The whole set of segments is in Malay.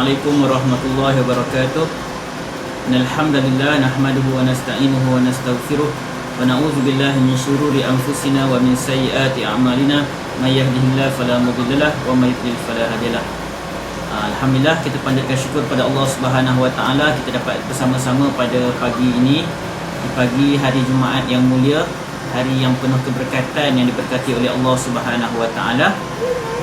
Assalamualaikum warahmatullahi wabarakatuh. Alhamdulillah nahmaduhu wa nasta'inuhu wa nastaghfiruh wa na'udzu billahi min syururi anfusina wa min sayyiati a'malina may yahdihillahu fala mudhillalah wa may yudlil fala hadiyalah. Alhamdulillah, kita panjatkan syukur pada Allah Subhanahu wa taala, kita dapat bersama-sama pada pagi ini, di pagi hari Jumaat yang mulia, hari yang penuh keberkatan yang diberkati oleh Allah Subhanahu wa taala.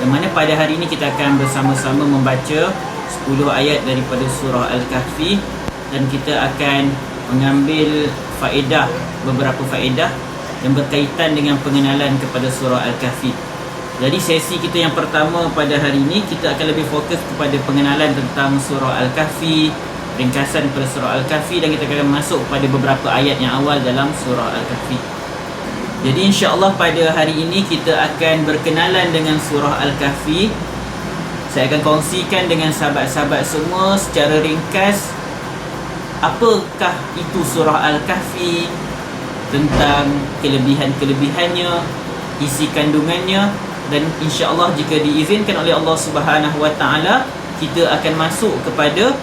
Yang mana pada hari ini kita akan bersama-sama membaca 10 ayat daripada surah Al-Kahfi, dan kita akan mengambil faedah, beberapa faedah yang berkaitan dengan pengenalan kepada surah Al-Kahfi. Jadi sesi kita yang pertama pada hari ini, kita akan lebih fokus kepada pengenalan tentang surah Al-Kahfi, ringkasan pada surah Al-Kahfi, dan kita akan masuk pada beberapa ayat yang awal dalam surah Al-Kahfi. Jadi insya-Allah pada hari ini kita akan berkenalan dengan surah Al-Kahfi. Saya akan kongsikan dengan sahabat-sahabat semua secara ringkas apakah itu surah Al-Kahfi, tentang kelebihan-kelebihannya, isi kandungannya, dan insya-Allah jika diizinkan oleh Allah Subhanahu wa taala, kita akan masuk kepada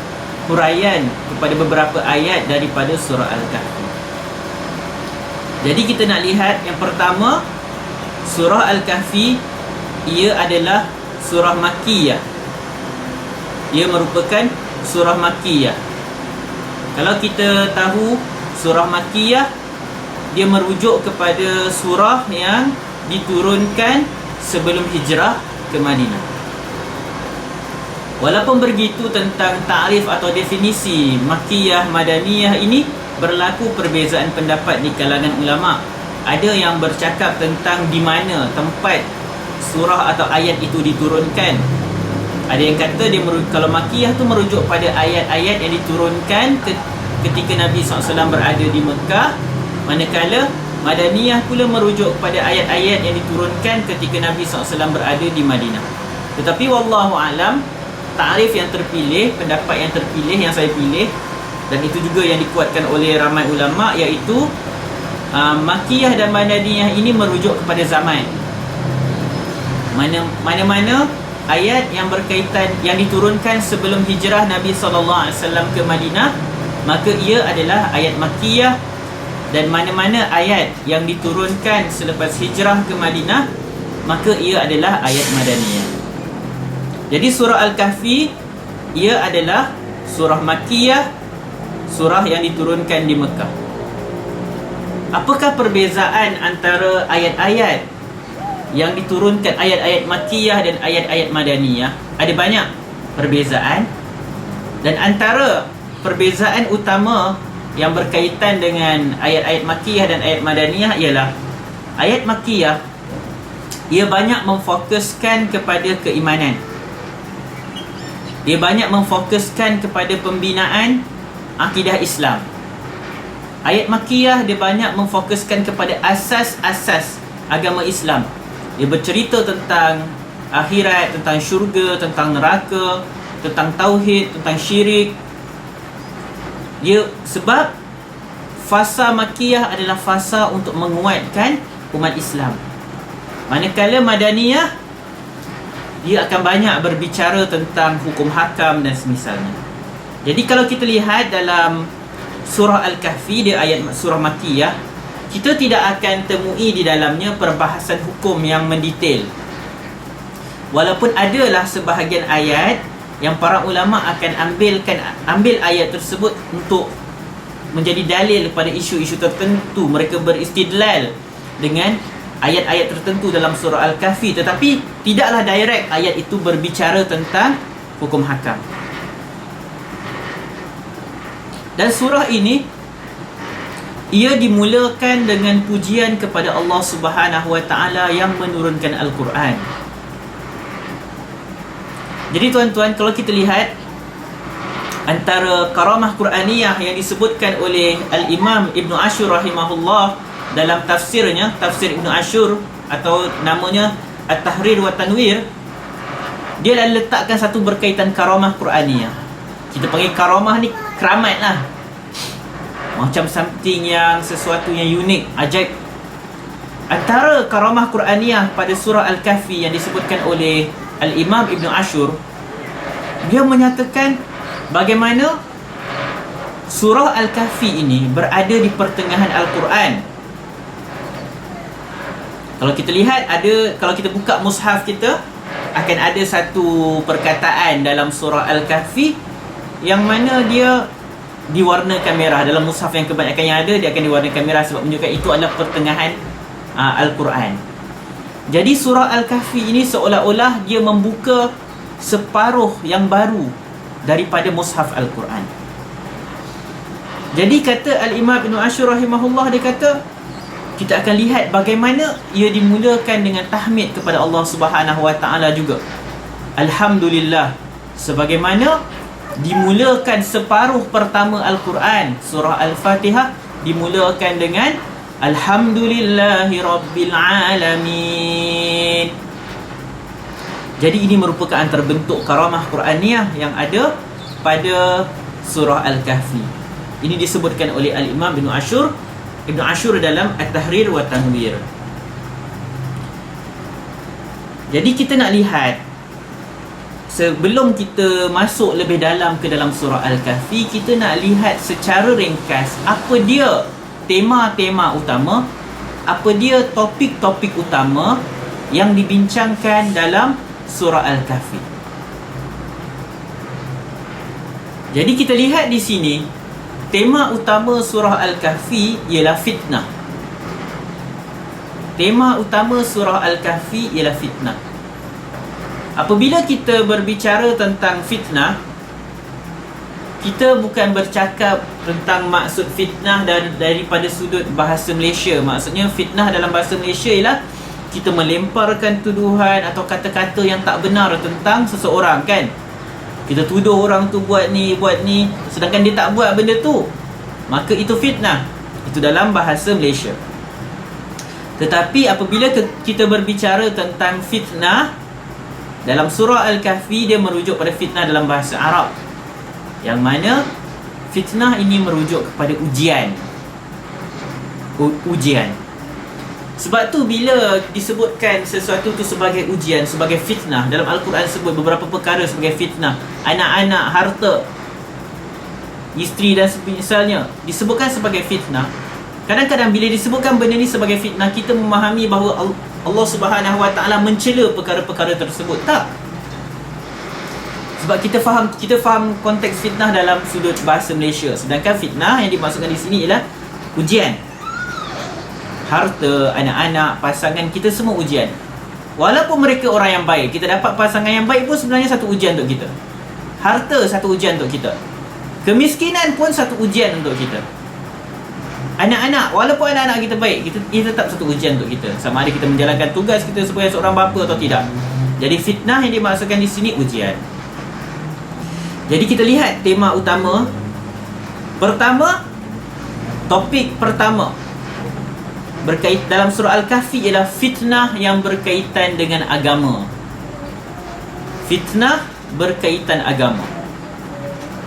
huraian kepada beberapa ayat daripada surah Al-Kahfi. Jadi kita nak lihat yang pertama, surah Al-Kahfi ia adalah surah Makkiyah. Ia merupakan surah Makkiyah. Kalau kita tahu surah Makkiyah, dia merujuk kepada surah yang diturunkan sebelum hijrah ke Madinah. Walaupun begitu, tentang ta'rif atau definisi Makkiyah, Madaniyah ini berlaku perbezaan pendapat di kalangan ulama. Ada yang bercakap tentang di mana tempat surah atau ayat itu diturunkan. Ada yang kata kalau Makkiyah tu merujuk pada ayat-ayat yang diturunkan ketika Nabi SAW berada di Mekah, manakala Madaniyah pula merujuk pada ayat-ayat yang diturunkan ketika Nabi SAW berada di Madinah. Tetapi wallahu alam, ta'rif yang terpilih, pendapat yang terpilih yang saya pilih, dan itu juga yang dikuatkan oleh ramai ulama, iaitu Makkiyah dan Madaniyah ini merujuk kepada zaman. Mana-mana ayat yang berkaitan, yang diturunkan sebelum hijrah Nabi SAW ke Madinah, maka ia adalah ayat Makkiyah. Dan mana-mana ayat yang diturunkan selepas hijrah ke Madinah, maka ia adalah ayat Madaniyah. Jadi surah Al-Kahfi ia adalah surah Makkiyah, surah yang diturunkan di Mekah. Apakah perbezaan antara ayat-ayat yang diturunkan, ayat-ayat Makkiyah dan ayat-ayat Madaniyah? Ada banyak perbezaan, dan antara perbezaan utama yang berkaitan dengan ayat-ayat Makkiyah dan ayat Madaniyah ialah ayat Makkiyah ia banyak memfokuskan kepada keimanan. Dia banyak memfokuskan kepada pembinaan akidah Islam. Ayat Makkiyah dia banyak memfokuskan kepada asas-asas agama Islam. Dia bercerita tentang akhirat, tentang syurga, tentang neraka, tentang tauhid, tentang syirik. Sebab fasa Makkiyah adalah fasa untuk menguatkan umat Islam. Manakala Madaniyah dia akan banyak berbicara tentang hukum hakam dan semisalnya. Jadi kalau kita lihat dalam surah Al-Kahfi, dia ayat surah Makkiyah, kita tidak akan temui di dalamnya perbahasan hukum yang mendetail. Walaupun adalah sebahagian ayat yang para ulama akan ambil ayat tersebut untuk menjadi dalil pada isu-isu tertentu. Mereka beristidlal dengan ayat-ayat tertentu dalam surah Al-Kahfi, tetapi tidaklah direct ayat itu berbicara tentang hukum hakam. Dan surah ini ia dimulakan dengan pujian kepada Allah Subhanahu wa taala yang menurunkan Al-Quran. Jadi tuan-tuan, kalau kita lihat antara karamah Quraniyah yang disebutkan oleh Al-Imam Ibn Ashur rahimahullah dalam tafsirnya, tafsir Ibn Ashur, atau namanya At-Tahrir wa Tanwir, dia letakkan satu berkaitan karamah Quraniyah. Kita panggil karamah ni keramat lah, macam something yang, sesuatu yang unik, ajaib. Antara karamah Quraniyah pada surah Al-Kahfi yang disebutkan oleh Al-Imam Ibn Ashur, Dia menyatakan bagaimana surah Al-Kahfi ini berada di pertengahan Al-Quran. Kalau kita lihat, kalau kita buka mushaf kita, akan ada satu perkataan dalam surah Al-Kahfi yang mana dia diwarnakan merah. Dalam mushaf yang kebanyakan yang ada, dia akan diwarnakan merah sebab menunjukkan itu adalah pertengahan Al-Quran. Jadi surah Al-Kahfi ini seolah-olah dia membuka separuh yang baru daripada mushaf Al-Quran. Jadi kata Al-Imam Ibn Ashur rahimahullah, dia kata kita akan lihat bagaimana ia dimulakan dengan tahmid kepada Allah Subhanahu Wa Taala juga. Alhamdulillah, sebagaimana dimulakan separuh pertama Al-Quran, surah Al-Fatihah dimulakan dengan Alhamdulillahi Rabbil Alamin. Jadi ini merupakan antara bentuk karamah Quraniyah yang ada pada surah Al-Kahfi. Ini disebutkan oleh Al-Imam Ibn Ashur dalam At-Tahrir wa Tanwir. Jadi kita nak lihat, sebelum kita masuk lebih dalam ke dalam surah Al-Kahfi, kita nak lihat secara ringkas apa dia tema-tema utama, apa dia topik-topik utama yang dibincangkan dalam surah Al-Kahfi. Jadi kita lihat di sini, tema utama surah Al-Kahfi ialah fitnah. Tema utama surah Al-Kahfi ialah fitnah. Apabila kita berbicara tentang fitnah, kita bukan bercakap tentang maksud fitnah daripada sudut bahasa Malaysia. Maksudnya fitnah dalam bahasa Malaysia ialah kita melemparkan tuduhan atau kata-kata yang tak benar tentang seseorang, kan? Kita tuduh orang tu buat ni, sedangkan dia tak buat benda tu, maka itu fitnah. Itu dalam bahasa Malaysia. Tetapi apabila kita berbicara tentang fitnah dalam surah Al-Kahfi, dia merujuk pada fitnah dalam bahasa Arab, yang mana fitnah ini merujuk kepada ujian. Sebab tu bila disebutkan sesuatu tu sebagai ujian, sebagai fitnah, dalam Al-Quran sebut beberapa perkara sebagai fitnah. Anak-anak, harta, isteri dan semisalnya disebutkan sebagai fitnah. Kadang-kadang bila disebutkan benda ni sebagai fitnah, kita memahami bahawa Allah Subhanahu Wa Taala mencela perkara-perkara tersebut. Tak. Sebab kita faham konteks fitnah dalam sudut bahasa Malaysia. Sedangkan fitnah yang dimaksudkan di sini ialah ujian. Harta, anak-anak, pasangan, kita semua ujian. Walaupun mereka orang yang baik, kita dapat pasangan yang baik pun sebenarnya satu ujian untuk kita. Harta satu ujian untuk kita. Kemiskinan pun satu ujian untuk kita. Anak-anak, walaupun anak-anak kita baik, kita tetap satu ujian untuk kita. Sama ada kita menjalankan tugas kita sebagai seorang bapa atau tidak. Jadi fitnah yang dimaksudkan di sini ujian. Jadi kita lihat tema utama. Pertama, topik pertama dalam surah Al-Kahfi ialah fitnah yang berkaitan dengan agama. Fitnah berkaitan agama.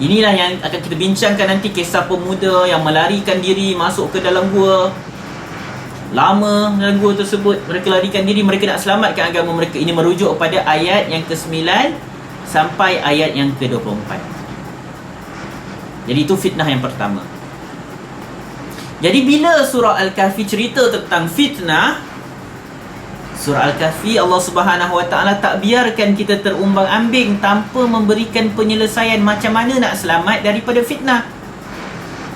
Inilah yang akan kita bincangkan nanti, kisah pemuda yang melarikan diri masuk ke dalam gua. Lama dalam gua tersebut, mereka larikan diri, mereka nak selamatkan agama mereka. Ini merujuk pada ayat yang ke-9 sampai ayat yang ke-24. Jadi itu fitnah yang pertama. Jadi bila surah Al-Kahfi cerita tentang fitnah, surah Al-Kahfi Allah Subhanahu Wa Taala tak biarkan kita terumbang-ambing tanpa memberikan penyelesaian macam mana nak selamat daripada fitnah.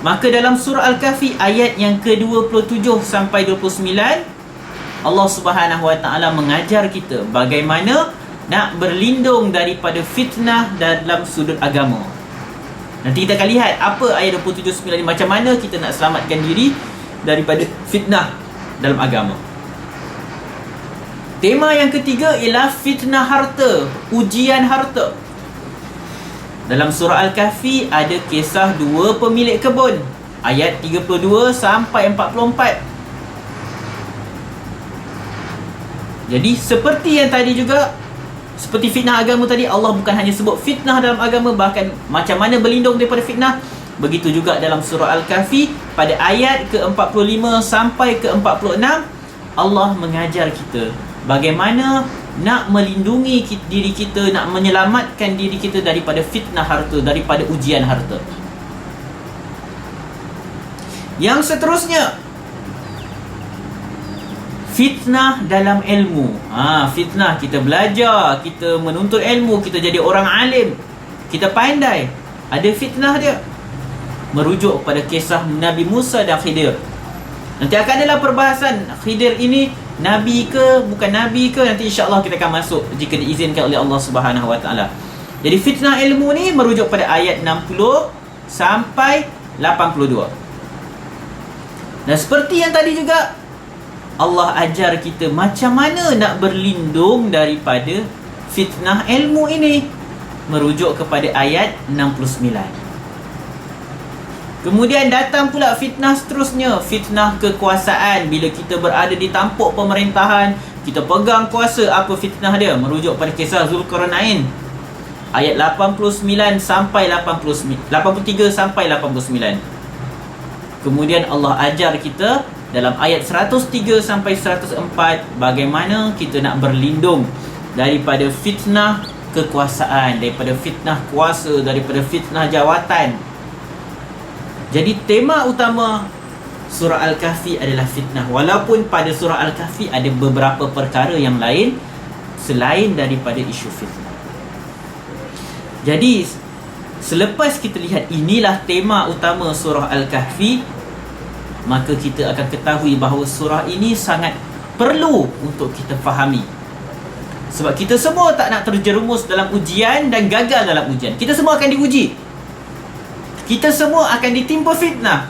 Maka dalam surah Al-Kahfi ayat yang ke-27 sampai 29, Allah Subhanahu Wa Taala mengajar kita bagaimana nak berlindung daripada fitnah dalam sudut agama. Nanti kita akan lihat apa ayat 27-29 ni, macam mana kita nak selamatkan diri daripada fitnah dalam agama. Tema yang ketiga ialah fitnah harta, ujian harta. Dalam surah Al-Kahfi ada kisah dua pemilik kebun, ayat 32 sampai 44. Jadi seperti yang tadi juga, seperti fitnah agama tadi, Allah bukan hanya sebut fitnah dalam agama, bahkan macam mana berlindung daripada fitnah. Begitu juga dalam surah Al-Kahfi pada ayat ke-45 sampai ke-46, Allah mengajar kita bagaimana nak melindungi diri kita, nak menyelamatkan diri kita daripada fitnah harta, daripada ujian harta. Yang seterusnya, fitnah dalam ilmu. Fitnah, kita belajar, kita menuntut ilmu, kita jadi orang alim, kita pandai, ada fitnah dia. Merujuk pada kisah Nabi Musa dan Khidir. Nanti akan adalah perbahasan Khidir ini Nabi ke bukan Nabi ke, nanti insya-Allah kita akan masuk jika diizinkan oleh Allah Subhanahu Wa Taala. Jadi fitnah ilmu ni merujuk pada ayat 60 sampai 82. Dan seperti yang tadi juga, Allah ajar kita macam mana nak berlindung daripada fitnah ilmu ini, merujuk kepada ayat 69. Kemudian datang pula fitnah seterusnya, fitnah kekuasaan. Bila kita berada di tampuk pemerintahan, kita pegang kuasa, apa fitnah dia? Merujuk pada kisah Zulkarnain, ayat 89 sampai 83 sampai 89. Kemudian Allah ajar kita dalam ayat 103 sampai 104 bagaimana kita nak berlindung daripada fitnah kekuasaan, daripada fitnah kuasa, daripada fitnah jawatan. Jadi tema utama surah Al-Kahfi adalah fitnah. Walaupun pada surah Al-Kahfi ada beberapa perkara yang lain selain daripada isu fitnah. Jadi selepas kita lihat inilah tema utama surah Al-Kahfi, maka kita akan ketahui bahawa surah ini sangat perlu untuk kita fahami. Sebab kita semua tak nak terjerumus dalam ujian dan gagal dalam ujian. Kita semua akan diuji. Kita semua akan ditimpa fitnah.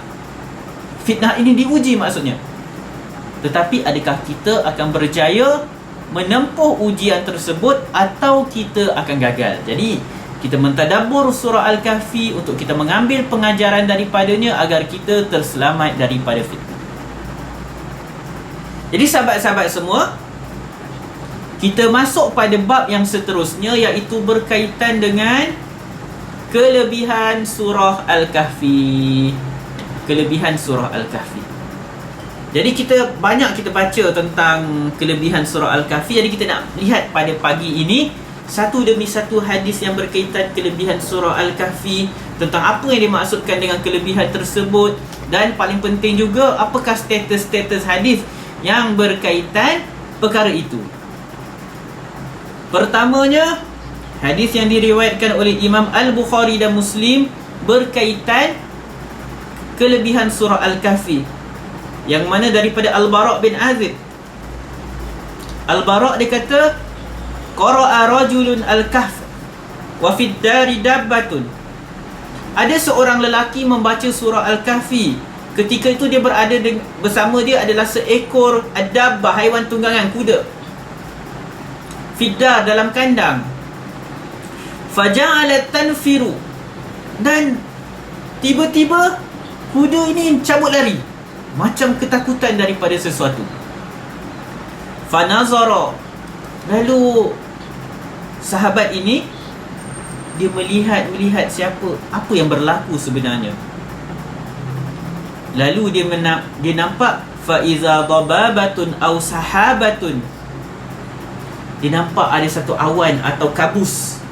Fitnah ini diuji maksudnya. Tetapi adakah kita akan berjaya menempuh ujian tersebut atau kita akan gagal? Jadi kita mentadabbur surah Al-Kahfi untuk kita mengambil pengajaran daripadanya agar kita terselamat daripada fitnah. Jadi sahabat-sahabat semua, kita masuk pada bab yang seterusnya, iaitu berkaitan dengan kelebihan surah Al-Kahfi. Kelebihan surah Al-Kahfi. Jadi kita banyak baca tentang kelebihan surah Al-Kahfi. Jadi kita nak lihat pada pagi ini satu demi satu hadis yang berkaitan kelebihan surah Al-Kahfi, tentang apa yang dimaksudkan dengan kelebihan tersebut, dan paling penting juga apakah status-status hadis yang berkaitan perkara itu. Pertamanya, hadis yang diriwayatkan oleh Imam Al-Bukhari dan Muslim berkaitan kelebihan surah Al-Kahfi, yang mana daripada Al-Bara' bin Azib. Al-Bara' dia kata, qara'a rajulun al-kahf wa fid dari dabbatun. Ada seorang lelaki membaca surah Al-Kahfi. Ketika itu dia berada bersama dia adalah seekor ad-dabbah, haiwan tunggangan, kuda. Fiddar, dalam kandang. Faja'alat tanfiru, dan tiba-tiba kuda ini cabut lari, macam ketakutan daripada sesuatu. Fanazara, lalu sahabat ini dia melihat apa yang berlaku sebenarnya. Lalu dia nampak fa iza dababatun aw sahabatun. Dia nampak ada satu awan atau kabus.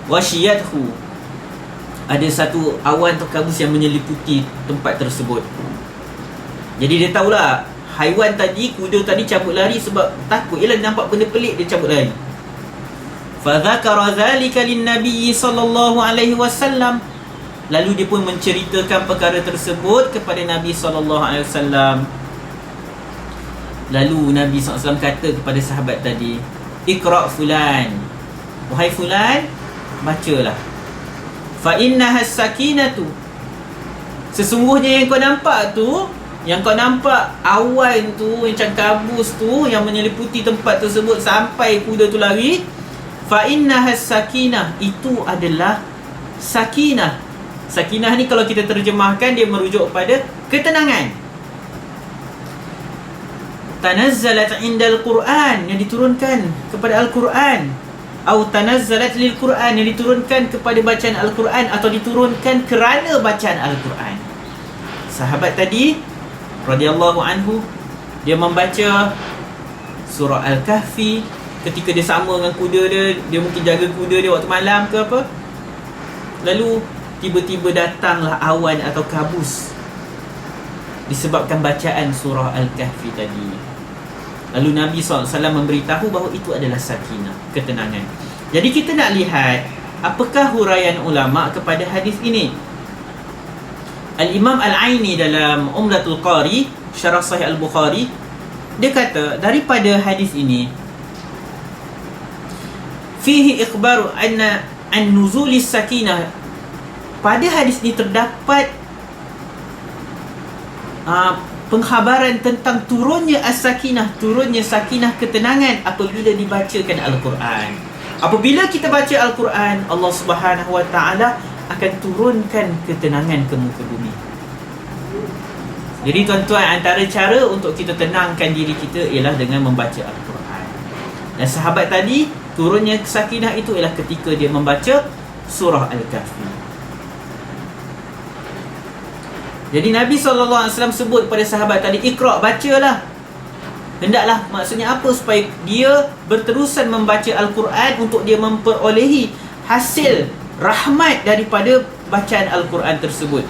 Wasyiyathu, ada satu awan atau kabus yang menyeliputi tempat tersebut. Jadi dia tahulah haiwan tadi, kuda tadi cabut lari sebab takut. Ialah dia nampak benda pelik, dia cabut lari. Fa dzakara dzalika lin-nabiy sallallahu alaihi wasallam. Lalu dia pun menceritakan perkara tersebut kepada Nabi sallallahu alaihi wasallam. Lalu Nabi SAW kata kepada sahabat tadi, Iqra' fulan, wahai fulan, bacalah. Fa innaha sakinatu, sesungguhnya yang kau nampak tu, yang kau nampak awan tu, macam kabus tu yang menyeliputi tempat tersebut sampai kuda tu lari, fa innaha sakinah, itu adalah sakinah. Sakinah ni kalau kita terjemahkan, dia merujuk pada ketenangan. Tanazzalat indal Quran, yang diturunkan kepada Al-Quran. Atau tanazzalat lil Quran, yang diturunkan kepada bacaan Al-Quran, atau diturunkan kerana bacaan Al-Quran. Sahabat tadi radhiyallahu anhu, dia membaca surah Al-Kahfi ketika dia sama dengan kuda dia. Dia mungkin jaga kuda dia waktu malam ke apa. Lalu tiba-tiba datanglah awan atau kabus disebabkan bacaan surah Al-Kahfi tadi. Lalu Nabi SAW memberitahu bahawa itu adalah sakinah, ketenangan. Jadi kita nak lihat apakah huraian ulama kepada hadis ini. Al-Imam Al-Aini dalam Umdatul Qari, Syarah Sahih Al-Bukhari, dia kata daripada hadis ini fihi ikhbaru anna an nuzulis sakinah. Pada hadis ini terdapat pengkhabaran tentang turunnya as-sakinah, turunnya sakinah, ketenangan apabila dibacakan Al-Quran. Apabila kita baca Al-Quran, Allah Subhanahu Wa Taala akan turunkan ketenangan ke muka bumi. Jadi tuan-tuan, antara cara untuk kita tenangkan diri kita ialah dengan membaca Al-Quran. Dan sahabat tadi, turunnya sakinah itu ialah ketika dia membaca surah Al-Kahfi. Jadi Nabi SAW sebut pada sahabat tadi, Iqra', bacalah. Hendaklah, maksudnya apa? Supaya dia berterusan membaca Al-Quran untuk dia memperolehi hasil rahmat daripada bacaan Al-Quran tersebut.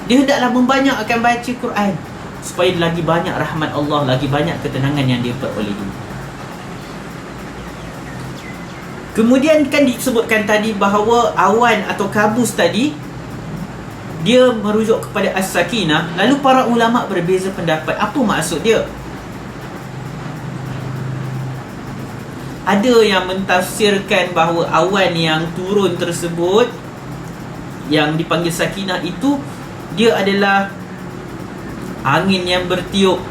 Dia hendaklah membanyakkan baca Quran supaya lagi banyak rahmat Allah, lagi banyak ketenangan yang dia perolehi. Kemudian kan disebutkan tadi bahawa awan atau kabus tadi dia merujuk kepada as-sakinah. Lalu para ulama berbeza pendapat. Apa maksud dia? Ada yang mentafsirkan bahawa awan yang turun tersebut, yang dipanggil sakinah itu, dia adalah angin yang bertiup,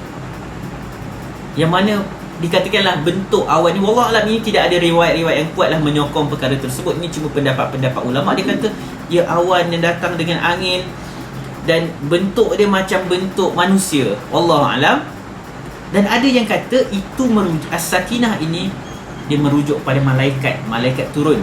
yang mana dikatakanlah bentuk awan ni, wallah alam, ini tidak ada riwayat-riwayat yang kuatlah menyokong perkara tersebut. Ini cuma pendapat-pendapat ulama. Dia kata dia awan yang datang dengan angin dan bentuk dia macam bentuk manusia, wallah alam. Dan ada yang kata itu merujuk, as-sakinah ini dia merujuk pada malaikat, malaikat turun.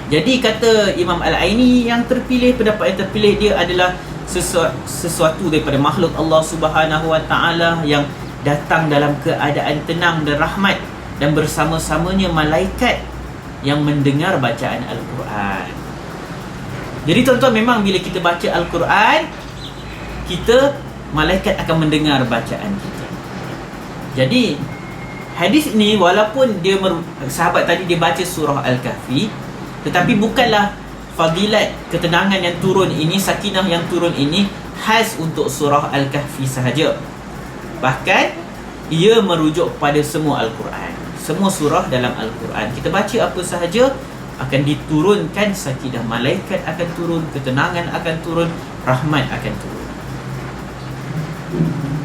Jadi kata Imam Al-Aini, yang terpilih, pendapat yang terpilih dia adalah sesuatu daripada makhluk Allah Subhanahu Wa Taala yang datang dalam keadaan tenang dan rahmat, dan bersama-samanya malaikat yang mendengar bacaan Al-Quran. Jadi tuan-tuan, memang bila kita baca Al-Quran, malaikat akan mendengar bacaan kita. Jadi hadis ini, walaupun sahabat tadi dia baca surah Al-Kahfi, tetapi bukanlah fadilat ketenangan yang turun ini, sakinah yang turun ini khas untuk surah Al-Kahfi sahaja. Bahkan ia merujuk pada semua Al-Quran, semua surah dalam Al-Quran. Kita baca apa sahaja akan diturunkan sakinah, malaikat akan turun, ketenangan akan turun, rahmat akan turun.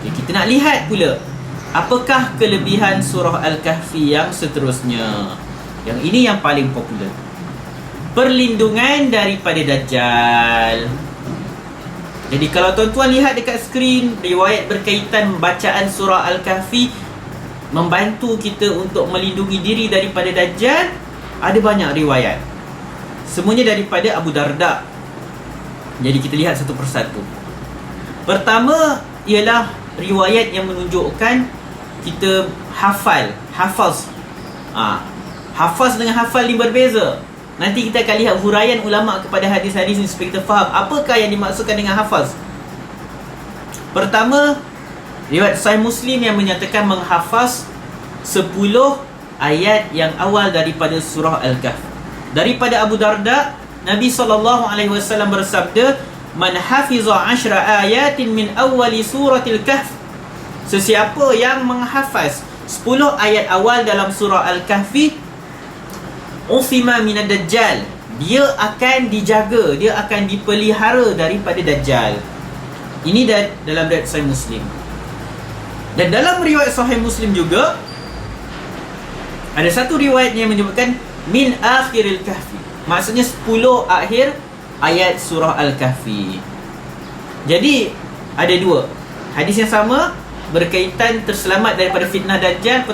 Jadi kita nak lihat pula apakah kelebihan surah Al-Kahfi yang seterusnya. Yang ini yang paling popular. Perlindungan daripada Dajjal. Jadi kalau tuan-tuan lihat dekat skrin, riwayat berkaitan bacaan surah Al-Kahfi membantu kita untuk melindungi diri daripada Dajjal, ada banyak riwayat. Semuanya daripada Abu Darda. Jadi kita lihat satu persatu. Pertama ialah riwayat yang menunjukkan kita hafaz. Hafaz dengan hafal ni berbeza. Nanti kita akan lihat huraian ulama kepada hadis-hadis ini supaya kita faham apakah yang dimaksudkan dengan hafaz. Pertama, riwayat Sahih Muslim yang menyatakan menghafaz 10 ayat yang awal daripada surah Al-Kahf. Daripada Abu Darda, Nabi SAW bersabda, "Man hafiza 10 ayatin min awali suratil Kahf." Sesiapa yang menghafaz 10 ayat awal dalam surah Al-Kahfi, Ufima minad Dajjal, dia akan dijaga, dia akan dipelihara daripada Dajjal. Ini dalam riwayat Sahih Muslim. Dan dalam riwayat Sahih Muslim juga ada satu riwayat yang menyebutkan min akhiril kahfi, maksudnya 10 akhir ayat surah Al-Kahfi. Jadi ada dua hadis yang sama berkaitan terselamat daripada fitnah Dajjal.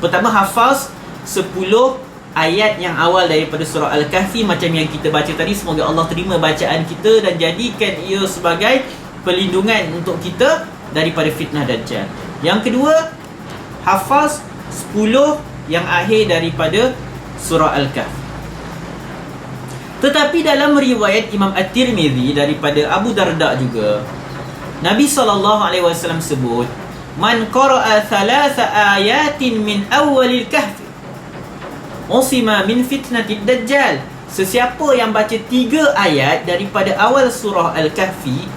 Pertama hafaz 10 ayat yang awal daripada surah Al-Kahfi macam yang kita baca tadi. Semoga Allah terima bacaan kita dan jadikan ia sebagai perlindungan untuk kita daripada fitnah Dajjal. Yang kedua, hafaz 10 yang akhir daripada surah Al-Kahf. Tetapi dalam riwayat Imam At-Tirmidzi daripada Abu Darda juga, Nabi SAW sebut, man qara'a thalatha ayatin min awalil kahf usima min fitnatid dajjal. Sesiapa yang baca 3 ayat daripada awal surah Al-Kahfi,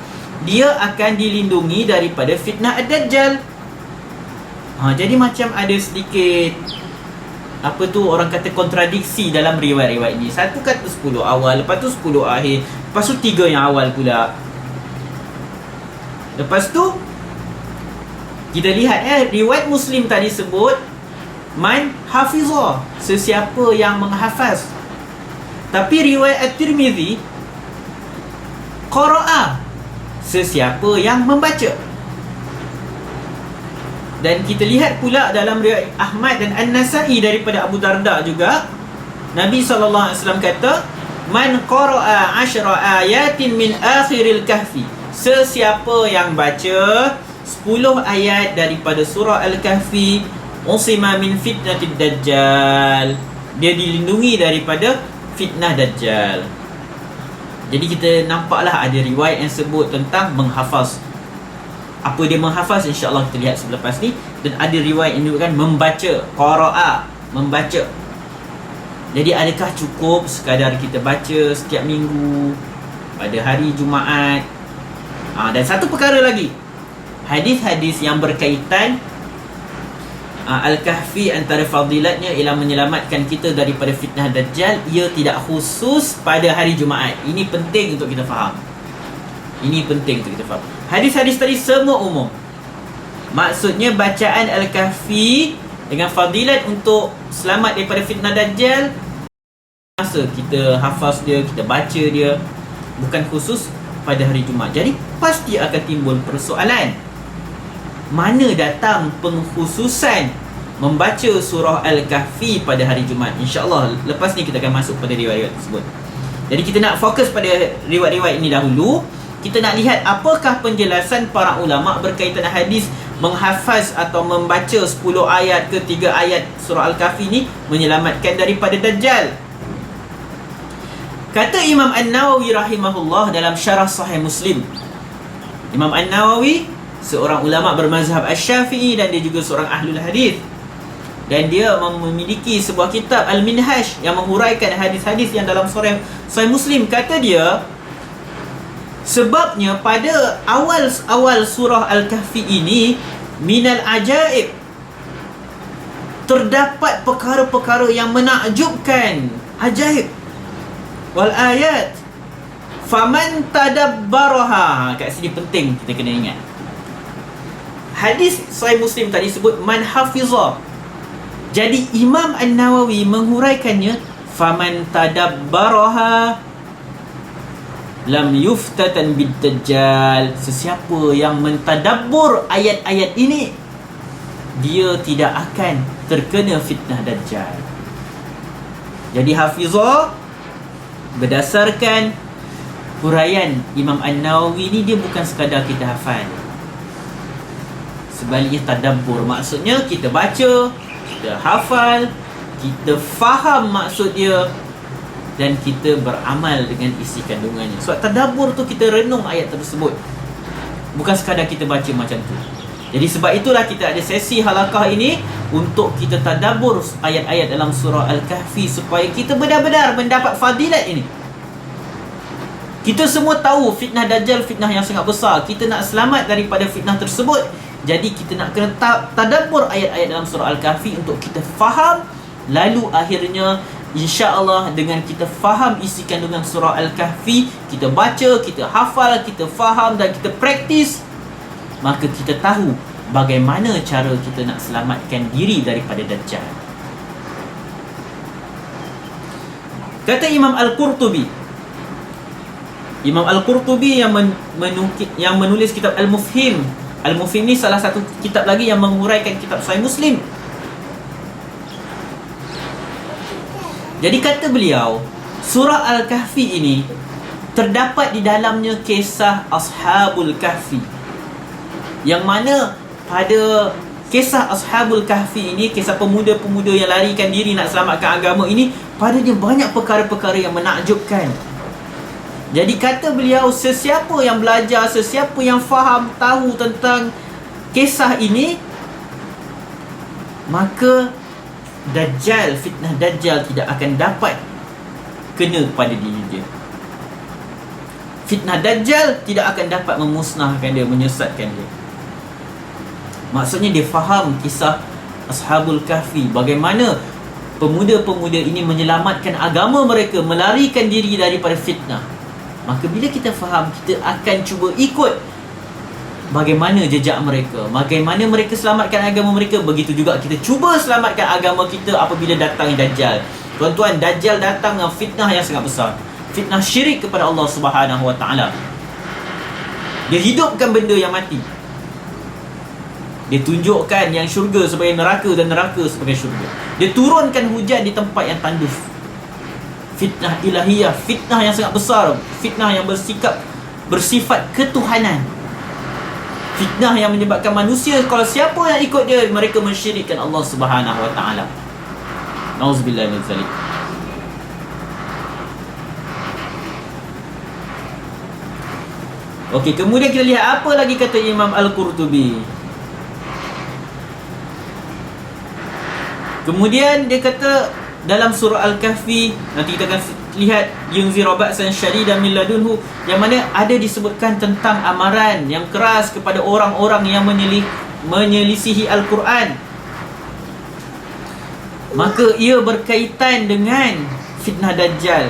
dia akan dilindungi daripada fitnah ad-dajjal. Jadi macam ada sedikit orang kata kontradiksi dalam riwayat-riwayat ini. Satu kata 10 awal, lepas tu 10 akhir, lepas tu 3 yang awal pula. Lepas tu kita lihat riwayat Muslim tadi sebut man hafizah, sesiapa yang menghafaz. Tapi riwayat At-Tirmidzi qara'a, sesiapa yang membaca. Dan kita lihat pula dalam riwayat Ahmad dan An-Nasa'i daripada Abu Darda juga, Nabi SAW kata, man qara'a 10 ayatin min akhiril kahfi, sesiapa yang baca 10 ayat daripada surah Al-Kahfi, usima min fitnatid dajjal, dia dilindungi daripada fitnah dajjal. Jadi kita nampaklah ada riwayat yang sebut tentang menghafaz. Apa dia menghafaz, insya-Allah kita lihat selepas ni. Dan ada riwayat yang menunjukkan membaca, qara'a, membaca. Jadi adakah cukup sekadar kita baca setiap minggu pada hari Jumaat? Dan satu perkara lagi, hadis-hadis yang berkaitan Al-Kahfi, antara fadilatnya ialah menyelamatkan kita daripada fitnah dajjal. Ia tidak khusus pada hari Jumaat. Ini penting untuk kita faham. Hadis-hadis tadi semua umum. Maksudnya bacaan Al-Kahfi dengan fadilat untuk selamat daripada fitnah dajjal, masa kita hafaz dia, kita baca dia, bukan khusus pada hari Jumaat. Jadi pasti akan timbul persoalan, mana datang pengkhususan membaca surah Al-Kahfi pada hari Jumaat. InsyaAllah lepas ni kita akan masuk pada riwayat tersebut. Jadi kita nak fokus pada riwayat-riwayat ini dahulu. Kita nak lihat apakah penjelasan para ulama berkaitan hadis menghafaz atau membaca 10 ayat ke 3 ayat surah Al-Kahfi ni menyelamatkan daripada dajjal. Kata Imam An-Nawawi rahimahullah dalam syarah Sahih Muslim. Imam An-Nawawi seorang ulama bermazhab Asy-Syafi'i dan dia juga seorang ahlul hadis. Dan dia memiliki sebuah kitab Al-Minhaj yang menghuraikan hadis-hadis yang dalam Sahih Muslim. Kata dia, sebabnya pada awal surah Al-Kahfi ini minal ajaib, terdapat perkara-perkara yang menakjubkan, ajaib. Wal ayat faman tadabbaraha. Kat sini penting kita kena ingat. Hadis Sahih Muslim tadi sebut man hafizah. Jadi Imam An-Nawawi menghuraikannya, faman tadabbaraha lam yuftatan bid-dajjal. Sesiapa yang mentadabbur ayat-ayat ini, dia tidak akan terkena fitnah dajjal. Jadi hafizah berdasarkan huraian Imam An-Nawawi ni, dia bukan sekadar kita hafal. Sebaliknya tadabbur, maksudnya kita baca, kita hafal, kita faham maksud dia, dan kita beramal dengan isi kandungannya. Sebab tadabbur tu kita renung ayat tersebut, bukan sekadar kita baca macam tu. Jadi sebab itulah kita ada sesi halakah ini untuk kita tadabbur ayat-ayat dalam surah Al-Kahfi, supaya kita benar-benar mendapat fadilat ini. Kita semua tahu fitnah dajjal fitnah yang sangat besar. Kita nak selamat daripada fitnah tersebut, jadi kita nak kena tadabbur ayat-ayat dalam surah Al-Kahfi untuk kita faham. Lalu akhirnya insya-Allah dengan kita faham isi kandungan surah Al-Kahfi, kita baca, kita hafal, kita faham dan kita praktis, maka kita tahu bagaimana cara kita nak selamatkan diri daripada dajjal. Kata Imam Al-Qurtubi, Imam Al-Qurtubi yang menulis kitab Al-Mufhim. Al-Mufhim ni salah satu kitab lagi yang menguraikan kitab Sahih Muslim. Jadi kata beliau, surah Al-Kahfi ini terdapat di dalamnya kisah Ashabul Kahfi, yang mana pada kisah Ashabul Kahfi ini, kisah pemuda-pemuda yang larikan diri nak selamatkan agama ini, pada dia banyak perkara-perkara yang menakjubkan. Jadi kata beliau, sesiapa yang belajar, sesiapa yang faham, tahu tentang kisah ini, maka Dajjal, fitnah Dajjal tidak akan dapat kena pada diri dia. Fitnah Dajjal tidak akan dapat memusnahkan dia, menyesatkan dia. Maksudnya dia faham kisah Ashabul Kahfi, bagaimana pemuda-pemuda ini menyelamatkan agama mereka, melarikan diri daripada fitnah. Maka bila kita faham, kita akan cuba ikut bagaimana jejak mereka, bagaimana mereka selamatkan agama mereka. Begitu juga kita cuba selamatkan agama kita apabila datang Dajjal. Tuan-tuan, Dajjal datang dengan fitnah yang sangat besar, fitnah syirik kepada Allah Subhanahu Wa Taala. Dia hidupkan benda yang mati, dia tunjukkan yang syurga sebagai neraka dan neraka sebagai syurga. Dia turunkan hujan di tempat yang tandus. Fitnah ilahiyah, fitnah yang sangat besar, fitnah yang bersifat ketuhanan. Fitnah yang menyebabkan manusia, kalau siapa yang ikut dia, mereka mensyirikkan Allah Subhanahu Wa Taala. Nauzubillah min zalik. Okey, kemudian kita lihat apa lagi kata Imam Al-Qurtubi. Kemudian dia kata dalam surah Al-Kahfi, nanti kita akan lihat yunzira ba'san syadidan min ladunhu, yang mana ada disebutkan tentang amaran yang keras kepada orang-orang yang menyelisihi Al-Quran. Maka ia berkaitan dengan fitnah Dajjal.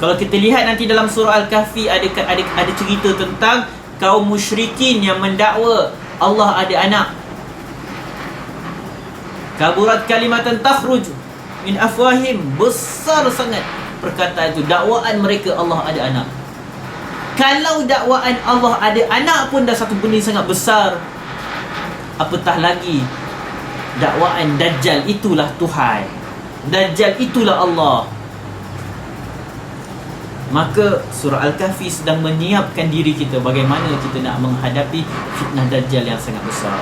Kalau kita lihat nanti dalam surah Al-Kahfi, ada cerita tentang kaum musyrikin yang mendakwa Allah ada anak. Kaburat kalimatan takhruj min afwahim, besar sangat perkataan itu, dakwaan mereka Allah ada anak. Kalau dakwaan Allah ada anak pun dah satu benda sangat besar, apatah lagi dakwaan Dajjal itulah Tuhan, Dajjal itulah Allah. Maka surah Al-Kahfi sedang menyiapkan diri kita bagaimana kita nak menghadapi fitnah Dajjal yang sangat besar.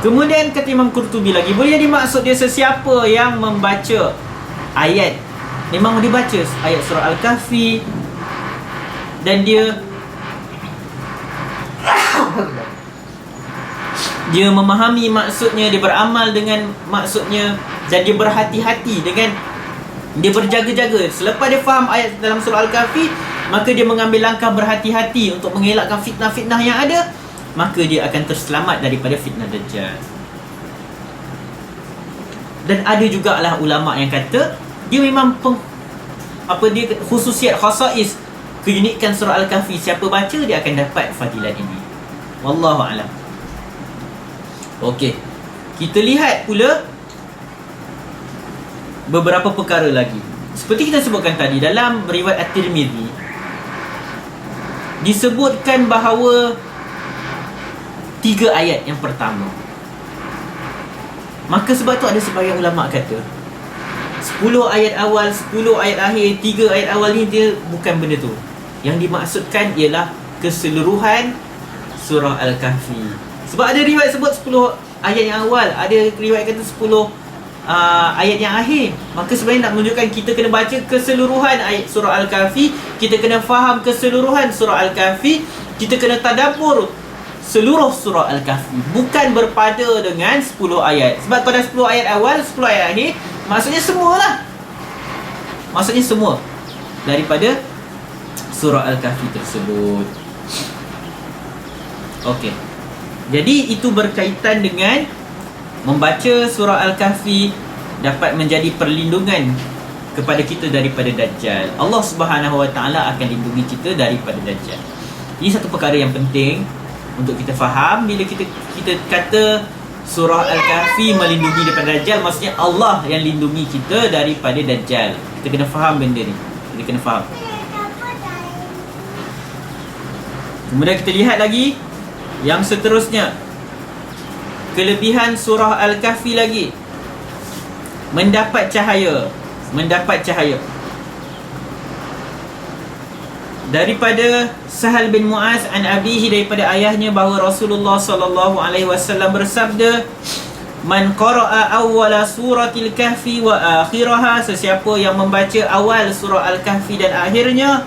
Kemudian kata Imam Qurtubi lagi, boleh jadi maksud dia sesiapa yang membaca ayat, memang dibaca ayat surah Al-Kahfi, dan dia memahami maksudnya, dia beramal dengan maksudnya, dan dia berhati-hati dengan, dia berjaga-jaga. Selepas dia faham ayat dalam surah Al-Kahfi, maka dia mengambil langkah berhati-hati untuk mengelakkan fitnah-fitnah yang ada, maka dia akan terselamat daripada fitnah Dajjal. Dan ada jugalah ulama yang kata dia memang dia khususiat, khasais, keunikan surah Al-Kahfi, siapa baca dia akan dapat fadilat ini. Wallahu a'lam. Okey, kita lihat pula beberapa perkara lagi. Seperti kita sebutkan tadi, dalam riwayat At-Tirmizi disebutkan bahawa 3 ayat yang pertama. Maka sebab tu ada sebahagian ulama kata 10 ayat awal, 10 ayat akhir, 3 ayat awal ni dia bukan benda tu. Yang dimaksudkan ialah keseluruhan surah Al-Kahfi. Sebab ada riwayat sebut 10 ayat yang awal, ada riwayat kata 10 ayat yang akhir. Maka sebenarnya nak menunjukkan kita kena baca keseluruhan ayat surah Al-Kahfi, kita kena faham keseluruhan surah Al-Kahfi, kita kena tadabbur seluruh surah Al-Kahfi, bukan berpada dengan 10 ayat. Sebab pada 10 ayat awal, 10 ayat akhir, maksudnya semualah. Maksudnya semua daripada surah Al-Kahfi tersebut. Okey. Jadi itu berkaitan dengan membaca surah Al-Kahfi dapat menjadi perlindungan kepada kita daripada Dajjal. Allah Subhanahu Wa Taala akan lindungi kita daripada Dajjal. Ini satu perkara yang penting untuk kita faham. Bila kita kata surah Al-Kahfi melindungi daripada Dajjal, maksudnya Allah yang lindungi kita daripada Dajjal. Kita kena faham benda ni. Kita kena faham. Kemudian kita lihat lagi yang seterusnya, kelebihan surah Al-Kahfi lagi, mendapat cahaya. daripada Sahal bin Mu'az an abihi, daripada ayahnya, bahawa Rasulullah sallallahu alaihi wasallam bersabda, man qara'a awwala suratil kahfi wa akhiraha, sesiapa yang membaca awal surah al-kahfi dan akhirnya,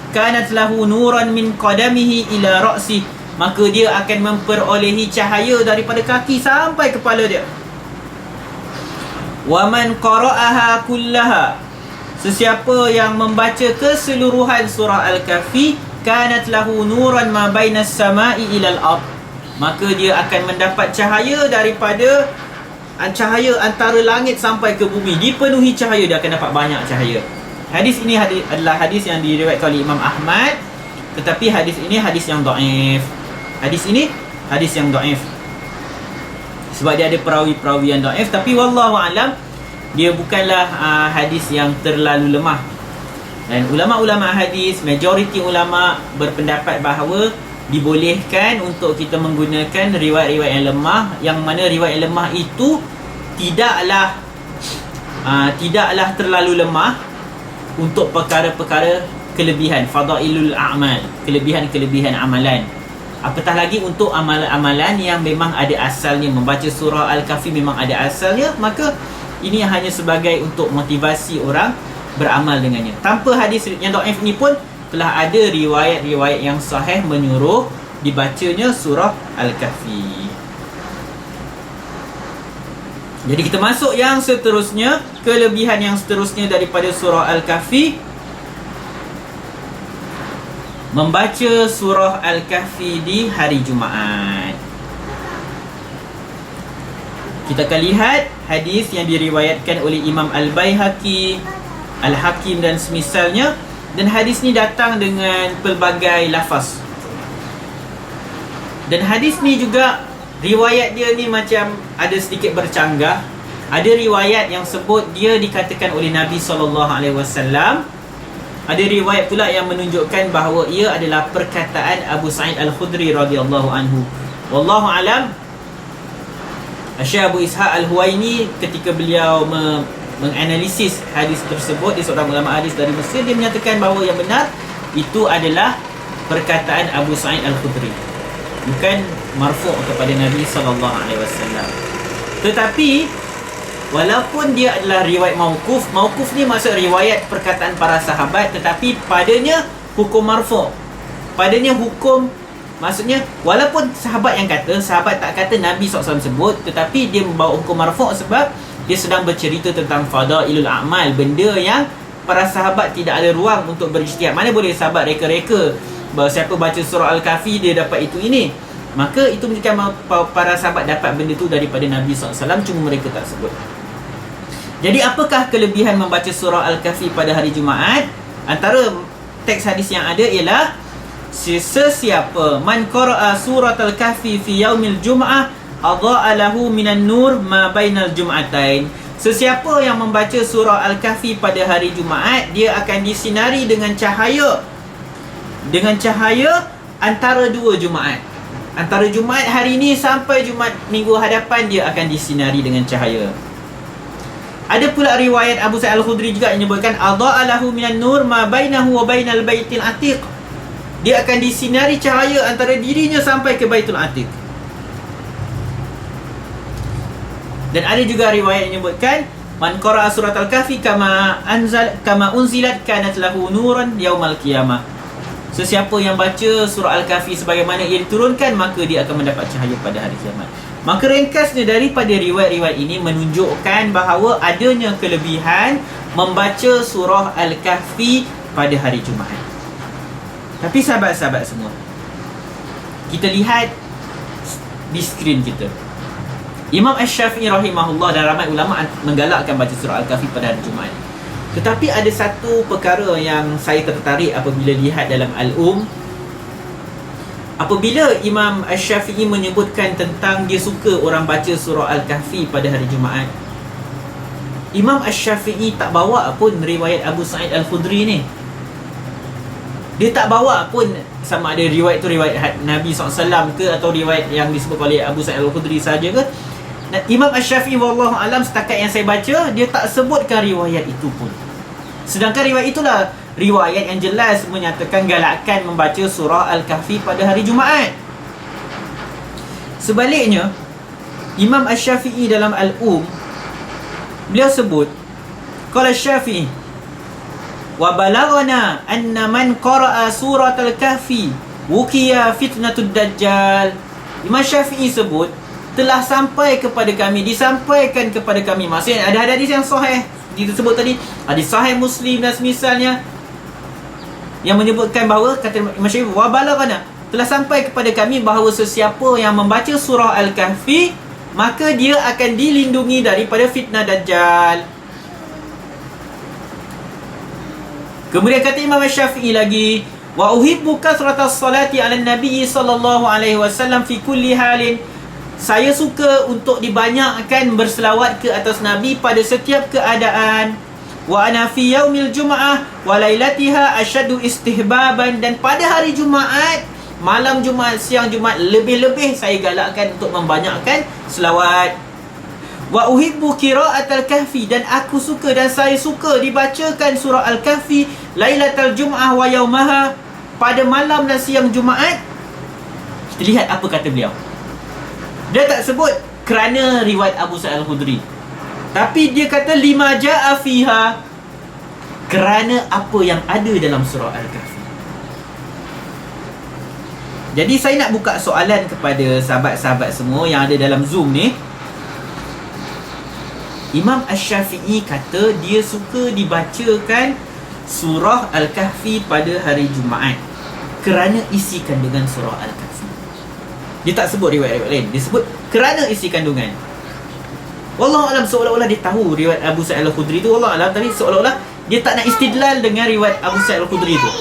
kanat lahu nuran min qadamihi ila ra'si, maka dia akan memperolehi cahaya daripada kaki sampai kepala dia. Wa man qara'aha kullaha, sesiapa yang membaca keseluruhan surah al-kahfi, kanat lahu nuran ma bainas samai ila al-ard, maka dia akan mendapat cahaya daripada cahaya antara langit sampai ke bumi, dipenuhi cahaya, dia akan dapat banyak cahaya. Hadis ini adalah hadis yang diriwayatkan oleh Imam Ahmad, tetapi hadis ini hadis yang dhaif. Hadis ini hadis yang dhaif sebab dia ada perawi-perawi yang dhaif, tapi wallahu alam dia bukanlah hadis yang terlalu lemah. Dan ulama-ulama hadis, majoriti ulama berpendapat bahawa dibolehkan untuk kita menggunakan riwayat-riwayat yang lemah, yang mana riwayat yang lemah itu tidaklah terlalu lemah untuk perkara-perkara kelebihan, fadailul a'mal, kelebihan-kelebihan amalan. Apatah lagi untuk amalan-amalan yang memang ada asalnya. Membaca surah Al-Kahfi memang ada asalnya, maka ini hanya sebagai untuk motivasi orang beramal dengannya. Tanpa hadis yang dhaif ini pun telah ada riwayat-riwayat yang sahih menyuruh dibacanya surah Al-Kahfi. Jadi kita masuk yang seterusnya, kelebihan yang seterusnya daripada surah Al-Kahfi. Membaca surah Al-Kahfi di hari Jumaat. Kita akan lihat hadis yang diriwayatkan oleh Imam Al-Baihaqi, Al-Hakim dan semisalnya. Dan hadis ni datang dengan pelbagai lafaz. Dan hadis ni juga riwayat dia ni macam ada sedikit bercanggah. Ada riwayat yang sebut dia dikatakan oleh Nabi SAW. Ada riwayat pula yang menunjukkan bahawa ia adalah perkataan Abu Sa'id Al-Khudri radhiyallahu anhu. Wallahu alam. Syekh Abu Ishaq Al-Huwaini ketika beliau menganalisis hadis tersebut, dia seorang ulama hadis dari Mesir, dia menyatakan bahawa yang benar itu adalah perkataan Abu Sa'id Al-Khudri, bukan marfu' kepada Nabi SAW. Tetapi walaupun dia adalah riwayat mauquf, mauquf ni maksud riwayat perkataan para sahabat, tetapi padanya hukum marfu', padanya hukum, maksudnya walaupun sahabat yang kata, sahabat tak kata Nabi SAW sebut, tetapi dia membawa hukum marfu' sebab dia sedang bercerita tentang fadailul a'mal, benda yang para sahabat tidak ada ruang untuk berijtihad. Mana boleh sahabat reka-reka bahawa siapa baca surah Al-Kahfi dia dapat itu ini. Maka itu menunjukkan para sahabat dapat benda itu daripada Nabi SAW, cuma mereka tak sebut. Jadi apakah kelebihan membaca surah Al-Kahfi pada hari Jumaat? Antara teks hadis yang ada ialah sesiapa man qara'a surat Al-Kahfi fi yaumil Jum'ah adha'a lahu minan nur ma bainal jum'atain. Sesiapa yang membaca surah Al-Kahfi pada hari Jumaat, dia akan disinari dengan cahaya antara dua Jumaat. Antara Jumaat hari ini sampai Jumaat minggu hadapan, dia akan disinari dengan cahaya. Ada pula riwayat Abu Sa'id Al-Khudri juga yang menyebutkan adha'a lahu minan nur ma bainahu wa bainal baitil atiq. Dia akan disinari cahaya antara dirinya sampai ke Baitul Atiq. Dan ada juga riwayat yang menyebutkan man qara'a surat Al-Kahfi kama unzilat kanat lahu nuran yaumal qiyamah. Sesiapa yang baca surah Al-Kahfi sebagaimana ia diturunkan, maka dia akan mendapat cahaya pada hari kiamat. Maka ringkasnya daripada riwayat-riwayat ini menunjukkan bahawa adanya kelebihan membaca surah Al-Kahfi pada hari Jumaat. Tapi sahabat-sahabat semua, kita lihat di skrin kita, Imam Asy-Syafi'i rahimahullah dan ramai ulama menggalakkan baca surah Al-Kahfi pada hari Jumaat. Tetapi ada satu perkara yang saya tertarik apabila lihat dalam apabila Imam Asy-Syafi'i menyebutkan tentang dia suka orang baca surah Al-Kahfi pada hari Jumaat, Imam Asy-Syafi'i tak bawa pun riwayat Abu Sa'id Al-Khudri ni. Dia tak bawa pun sama ada riwayat tu riwayat Nabi SAW ke, atau riwayat yang disebut oleh Abu Sa'id Al-Khudri saja ke. Dan Imam Asy-Syafi'i wallahu alam, setakat yang saya baca, dia tak sebutkan riwayat itu pun. Sedangkan riwayat itulah riwayat yang jelas menyatakan galakkan membaca surah Al-Kahfi pada hari Jumaat. Sebaliknya, Imam Asy-Syafi'i dalam beliau sebut, qala Syafi'i wa balaghana anna man qara'a surat Al-Kahfi wuqiya fitnatud dajjal. Imam Syafi'i sebut, telah sampai kepada kami, disampaikan kepada kami, maksudnya ada hadis yang sahih disebut tadi, hadis sahih Muslim dan semisalnya, yang menyebutkan bahawa, kata Imam Syafi'i, wa balaghana, telah sampai kepada kami bahawa sesiapa yang membaca surah Al-Kahfi, maka dia akan dilindungi daripada fitnah dajjal. Kemudian kata Imam Syafi'i lagi, wa uhibbu kathratas salati 'alan nabiy sallallahu alaihi wasallam fi kulli halin. Saya suka untuk dibanyakkan berselawat ke atas Nabi pada setiap keadaan. Wa ana fi yaumil jum'ah wa lailatiha asyaddu istihbaban. Dan pada hari Jumaat, malam Jumaat, siang Jumaat, lebih-lebih saya galakkan untuk membanyakkan selawat. Wa uhibbu qira'atal kahfi. Dan aku suka dan saya suka dibacakan surah Al-Kahfi lailatul jum'ah wa yaumaha, pada malam dan siang Jumaat. Kita lihat apa kata beliau. Dia tak sebut kerana riwayat Abu Sa'id Al-Khudri, tapi dia kata lima ja'a fiha, kerana apa yang ada dalam surah Al-Kahfi. Jadi saya nak buka soalan kepada sahabat-sahabat semua yang ada dalam Zoom ni. Imam Asy-Syafi'i kata dia suka dibacakan surah Al-Kahfi pada hari Jumaat kerana isi kandungan surah Al-Kahfi. Dia tak sebut riwayat-riwayat lain, dia sebut kerana isi kandungan. Wallahu alam, seolah-olah dia tahu riwayat Abu Sa'id Al-Khudri tu, wallahu alam, tapi seolah-olah dia tak nak istidlal dengan riwayat Abu Sa'id Al-Khudri tu.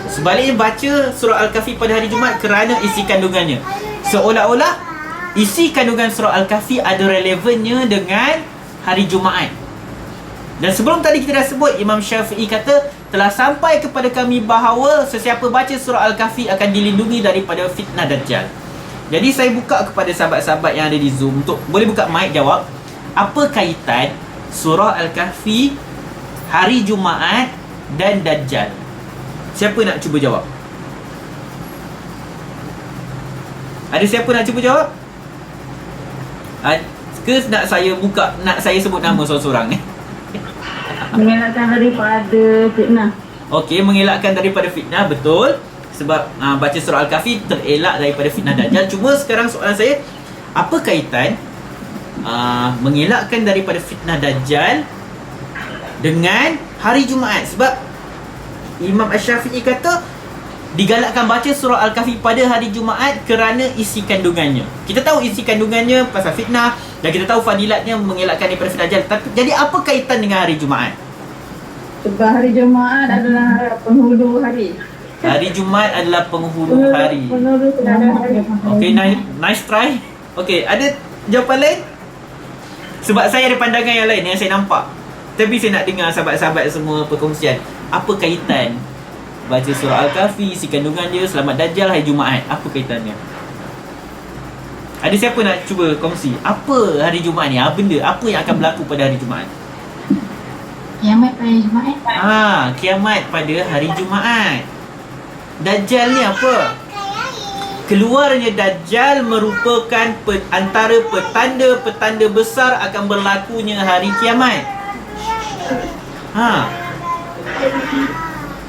Sebaliknya baca surah Al-Kahfi pada hari Jumaat kerana isi kandungannya. Seolah-olah isi kandungan surah Al-Kahfi ada relevannya dengan hari Jumaat. Dan sebelum tadi kita dah sebut, Imam Syafi'i kata telah sampai kepada kami bahawa sesiapa baca surah Al-Kahfi akan dilindungi daripada fitnah dajjal. Jadi saya buka kepada sahabat-sahabat yang ada di Zoom untuk boleh buka mic jawab, apa kaitan surah Al-Kahfi, hari Jumaat dan dajjal? Siapa nak cuba jawab? Ada siapa nak cuba jawab? Ke nak saya buka, nak saya sebut nama seorang-seorang ni? Mengelakkan daripada fitnah. Okey, mengelakkan daripada fitnah, betul. Sebab baca surah Al-Kahfi terelak daripada fitnah dajjal. Cuma sekarang soalan saya, apa kaitan mengelakkan daripada fitnah dajjal dengan hari Jumaat? Sebab Imam Asy-Syafi'i kata digalakkan baca surah Al-Kahfi pada hari Jumaat kerana isi kandungannya. Kita tahu isi kandungannya pasal fitnah, dan kita tahu fadilatnya mengelakkan daripada fitnah dajjal. Tapi jadi apa kaitan dengan hari Jumaat? Sebab hari Jumaat adalah penghulu hari. Hari Jumaat adalah penghulu hari. Okey, nice try. Okey, ada jawapan lain? Sebab saya ada pandangan yang lain yang saya nampak, tapi saya nak dengar sahabat-sahabat semua perkongsian. Apa kaitan baca surah Al-Kahfi, isi kandungan dia, selamat dajjal, hari Jumaat? Apa kaitannya? Ada siapa nak cuba kongsi? Apa hari Jumaat ni? Apa benda? Apa yang akan berlaku pada hari Jumaat? Kiamat pada Jumaat. Kiamat pada hari Jumaat. Dajjal ni apa? Keluarnya Dajjal merupakan antara petanda-petanda besar akan berlakunya hari kiamat.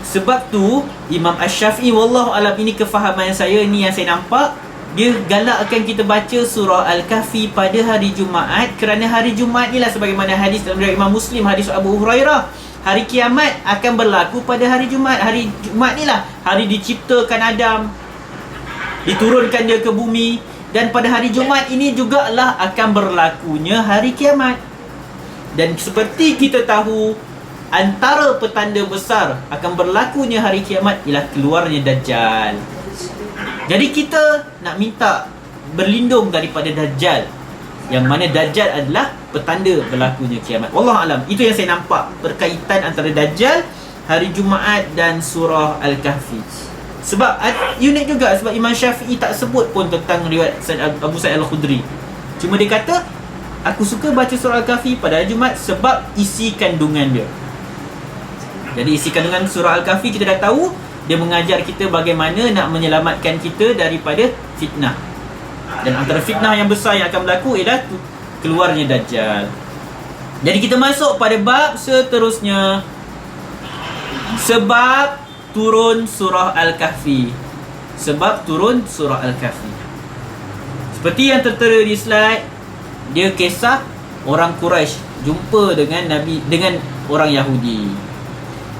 Sebab tu Imam Asy-Syafi'i, wallahu alam, ini kefahaman saya, ni yang saya nampak, dia galakkan kita baca surah Al-Kahfi pada hari Jumaat kerana hari Jumaat ni lah, sebagaimana hadis dalam riwayat Imam Muslim, hadis Abu Hurairah, hari kiamat akan berlaku pada hari Jumaat. Hari Jumaat ni lah hari diciptakan Adam, diturunkan dia ke bumi, dan pada hari Jumaat ini jugalah akan berlakunya hari kiamat. Dan seperti kita tahu, antara petanda besar akan berlakunya hari kiamat ialah keluarnya Dajjal. Jadi kita nak minta berlindung daripada Dajjal, yang mana Dajjal adalah petanda berlakunya kiamat. Wallahu alam, itu yang saya nampak berkaitan antara Dajjal, hari Jumaat dan surah Al-Kahfi. Sebab unik juga, sebab Imam Syafi'i tak sebut pun tentang riwayat Abu Sa'id Al-Khudri. Cuma dia kata, aku suka baca surah Al-Kahfi pada hari Jumaat sebab isi kandungan dia. Jadi isi kandungan surah Al-Kahfi kita dah tahu. Dia mengajar kita bagaimana nak menyelamatkan kita daripada fitnah. Dan antara fitnah yang besar yang akan berlaku ialah keluarnya Dajjal. Jadi kita masuk pada bab seterusnya. Sebab turun surah Al-Kahfi. Sebab turun surah Al-Kahfi. Seperti yang tertera di slide, dia kisah orang Quraisy jumpa dengan Nabi, dengan orang Yahudi.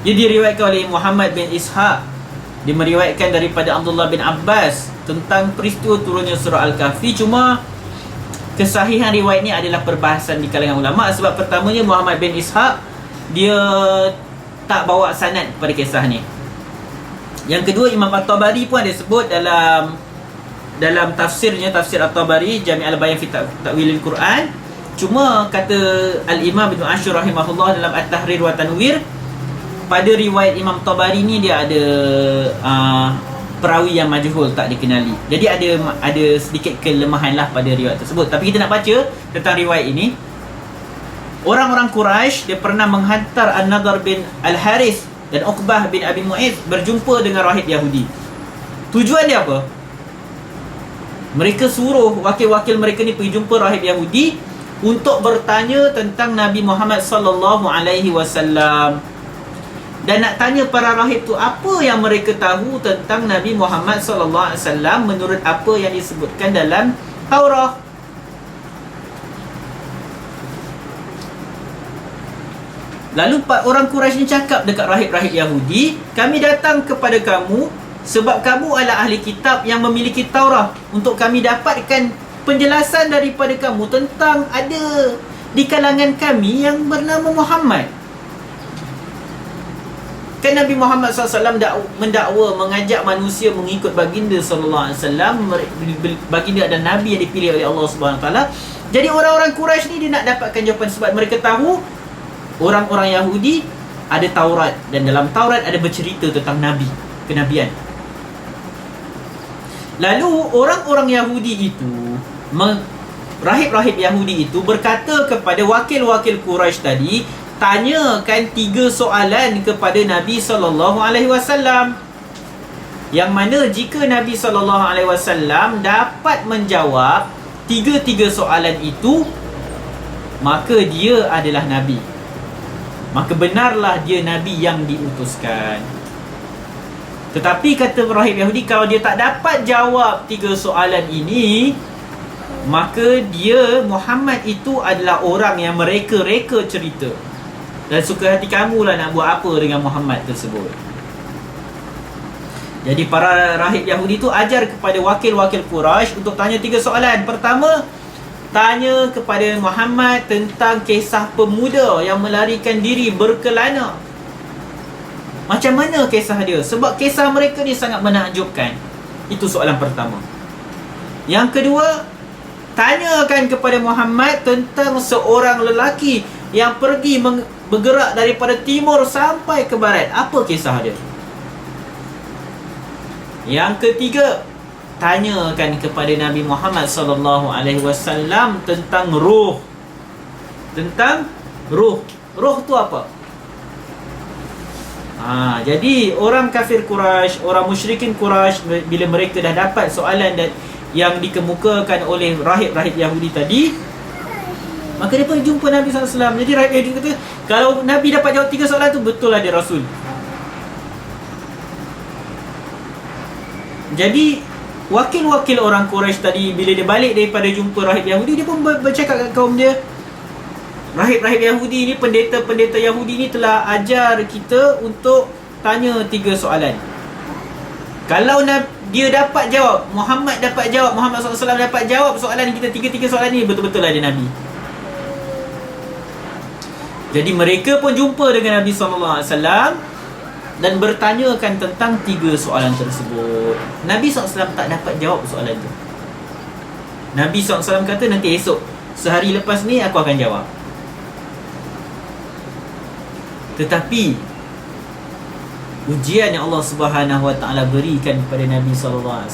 Dia diriwayatkan oleh Muhammad bin Ishaq. Dia meriwayatkan daripada Abdullah bin Abbas tentang peristiwa turunnya surah Al-Kahfi. Cuma kesahihan riwayat ni adalah perbahasan di kalangan ulama. Sebab pertamanya Muhammad bin Ishaq, dia tak bawa sanad pada kisah ni. Yang kedua, Imam At-Tabari pun ada sebut dalam tafsirnya, tafsir At-Tabari Jami' al-Bayan fi Ta'wilil Quran. Cuma kata Al-Imam Ibn Ashur rahimahullah dalam At-Tahrir wa Tanwir, pada riwayat Imam Tabari ni dia ada perawi yang majhul, tak dikenali. Jadi ada sedikit kelemahan lah pada riwayat tersebut. Tapi kita nak baca tentang riwayat ini. Orang-orang Quraisy dia pernah menghantar An-Nadhr bin Al-Harith dan Uqbah bin Abi Mu'idh berjumpa dengan rahib Yahudi. Tujuan dia apa? Mereka suruh wakil-wakil mereka ni pergi jumpa rahib Yahudi untuk bertanya tentang Nabi Muhammad sallallahu alaihi wasallam. Dan nak tanya para rahib tu apa yang mereka tahu tentang Nabi Muhammad sallallahu alaihi wasallam menurut apa yang disebutkan dalam Taurat. Lalu orang Quraisy ni cakap dekat rahib-rahib Yahudi, kami datang kepada kamu sebab kamu adalah ahli kitab yang memiliki Taurat, untuk kami dapatkan penjelasan daripada kamu tentang ada di kalangan kami yang bernama Muhammad. Kan Nabi Muhammad SAW mendakwa, mengajak manusia mengikut baginda SAW. Baginda dan Nabi yang dipilih oleh Allah SWT. Jadi orang-orang Quraisy ni dia nak dapatkan jawapan, sebab mereka tahu orang-orang Yahudi ada Taurat, dan dalam Taurat ada bercerita tentang Nabi, kenabian. Lalu orang-orang Yahudi itu, rahib-rahib Yahudi itu berkata kepada wakil-wakil Quraisy tadi, tanyakan 3 soalan kepada Nabi SAW, yang mana jika Nabi SAW dapat menjawab 3 soalan itu, maka dia adalah Nabi, maka benarlah dia Nabi yang diutuskan. Tetapi kata rahib Yahudi, kalau dia tak dapat jawab 3 soalan ini, maka dia, Muhammad itu adalah orang yang mereka-reka cerita, dan suka hati kamulah nak buat apa dengan Muhammad tersebut. Jadi para rahib Yahudi itu ajar kepada wakil-wakil Quraisy untuk tanya 3 soalan. Pertama, tanya kepada Muhammad tentang kisah pemuda yang melarikan diri berkelana. Macam mana kisah dia? Sebab kisah mereka ni sangat menakjubkan. Itu soalan pertama. Yang kedua, tanyakan kepada Muhammad tentang seorang lelaki yang pergi bergerak daripada timur sampai ke barat. Apa kisah dia? Yang ketiga, tanyakan kepada Nabi Muhammad SAW tentang ruh. Tentang ruh. Ruh tu apa? Jadi orang kafir Quraisy, orang musyrikin Quraisy, bila mereka dah dapat soalan yang dikemukakan oleh rahib-rahib Yahudi tadi, maka dia pun jumpa Nabi SAW. Jadi rahib Yahudi kata, kalau Nabi dapat jawab 3 soalan tu, betul lah dia Rasul. Jadi wakil-wakil orang Quraisy tadi, bila dia balik daripada jumpa rahib Yahudi, dia pun bercakap kat kaum dia, rahib-rahib Yahudi ni, pendeta-pendeta Yahudi ni telah ajar kita untuk tanya 3 soalan. Kalau dia dapat jawab, Muhammad dapat jawab, Muhammad SAW dapat jawab soalan kita, 3 soalan ni, betul-betul lah dia Nabi. Jadi mereka pun jumpa dengan Nabi SAW dan bertanyakan tentang 3 soalan tersebut. Nabi SAW tak dapat jawab soalan tu. Nabi SAW kata, nanti esok, sehari lepas ni aku akan jawab. Tetapi ujian yang Allah Subhanahu Wa Taala berikan kepada Nabi SAW,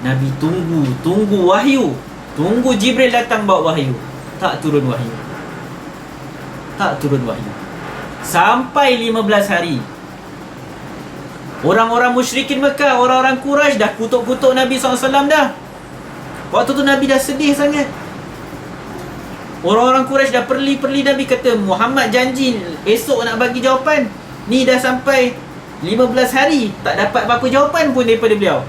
Nabi tunggu wahyu, tunggu Jibril datang bawa wahyu, tak turun wahyu. sampai 15 hari. Orang-orang musyrikin Mekah, orang-orang Quraisy dah kutuk-kutuk Nabi SAW dah. Waktu tu Nabi dah sedih sangat. Orang-orang Quraisy dah perli-perli Nabi, kata Muhammad janji esok nak bagi jawapan. Ni dah sampai 15 hari tak dapat apa-apa jawapan pun daripada beliau.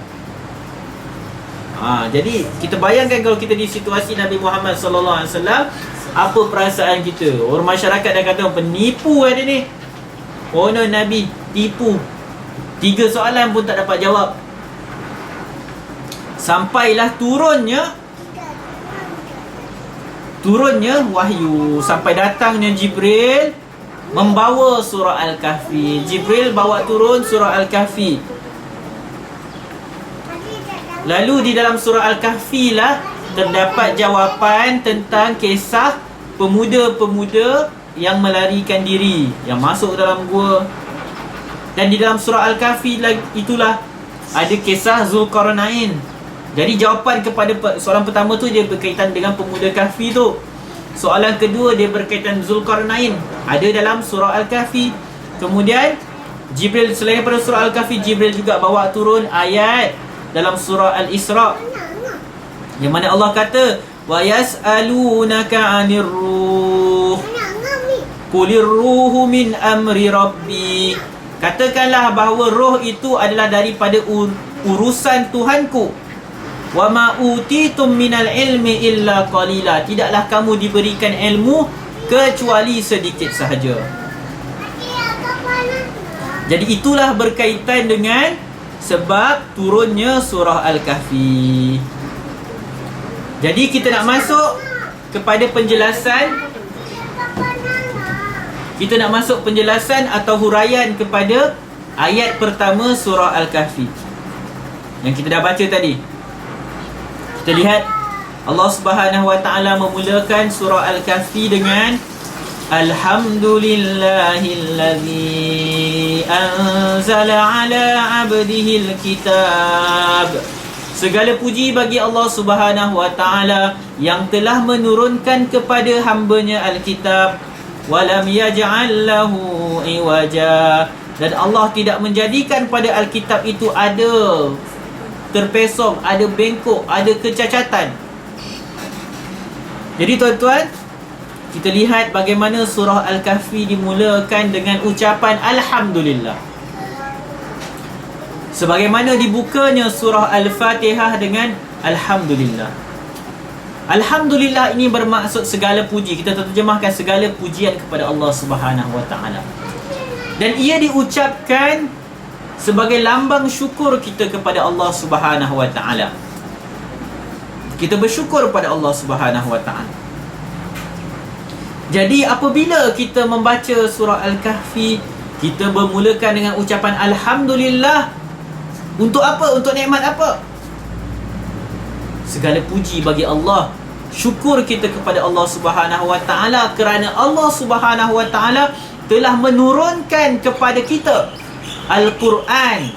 Jadi kita bayangkan kalau kita di situasi Nabi Muhammad SAW, apa perasaan kita? Orang masyarakat dah kata penipu ada ni. Oh no, Nabi tipu. 3 soalan pun tak dapat jawab. Sampailah turunnya wahyu, sampai datangnya Jibril membawa surah Al-Kahfi. Jibril bawa turun surah Al-Kahfi. Lalu di dalam surah Al-Kahfi lah terdapat jawapan tentang kisah pemuda-pemuda yang melarikan diri, yang masuk dalam gua. Dan di dalam surah Al-Kahfi itulah ada kisah Zulkarnain. Jadi jawapan kepada soalan pertama tu dia berkaitan dengan pemuda Kahfi tu. Soalan kedua dia berkaitan Zulkarnain, ada dalam surah Al-Kahfi. Kemudian Jibril, selain daripada surah Al-Kahfi, Jibril juga bawa turun ayat dalam surah Al-Isra, yang mana Allah kata wa yas'alunaka 'anir ruh qulir ruhu min amri rabbi. Katakanlah bahawa roh itu adalah daripada urusan Tuhanku. Wa ma utitum minal ilmi illa qalila. Tidaklah kamu diberikan ilmu kecuali sedikit sahaja. Jadi itulah berkaitan dengan sebab turunnya surah Al-Kahfi. Jadi kita nak masuk kepada penjelasan. Kita nak masuk penjelasan atau huraian kepada ayat pertama surah Al-Kahfi yang kita dah baca tadi. Kita lihat Allah Subhanahu Wa Taala memulakan surah Al-Kahfi dengan Alhamdulillahillazi anzala ala abdihil kitab. Segala puji bagi Allah Subhanahu Wa Taala yang telah menurunkan kepada hamba-Nya Al-Kitab. Walam yaj'al lahu iwaja. Dan Allah tidak menjadikan pada Alkitab itu ada terpesong, ada bengkok, ada kecacatan. Jadi tuan-tuan, kita lihat bagaimana surah Al-Kahfi dimulakan dengan ucapan Alhamdulillah. Sebagaimana dibukanya surah Al-Fatihah dengan Alhamdulillah. Alhamdulillah ini bermaksud segala puji. Kita terjemahkan segala pujian kepada Allah Subhanahu Wa Taala. Dan ia diucapkan sebagai lambang syukur kita kepada Allah Subhanahu Wa Taala. Kita bersyukur kepada Allah Subhanahu Wa Taala. Jadi apabila kita membaca surah Al-Kahfi, kita bermulakan dengan ucapan Alhamdulillah. Untuk apa? Untuk nikmat apa? Segala puji bagi Allah. Syukur kita kepada Allah Subhanahu Wa Taala kerana Allah Subhanahu Wa Taala telah menurunkan kepada kita Al-Quran.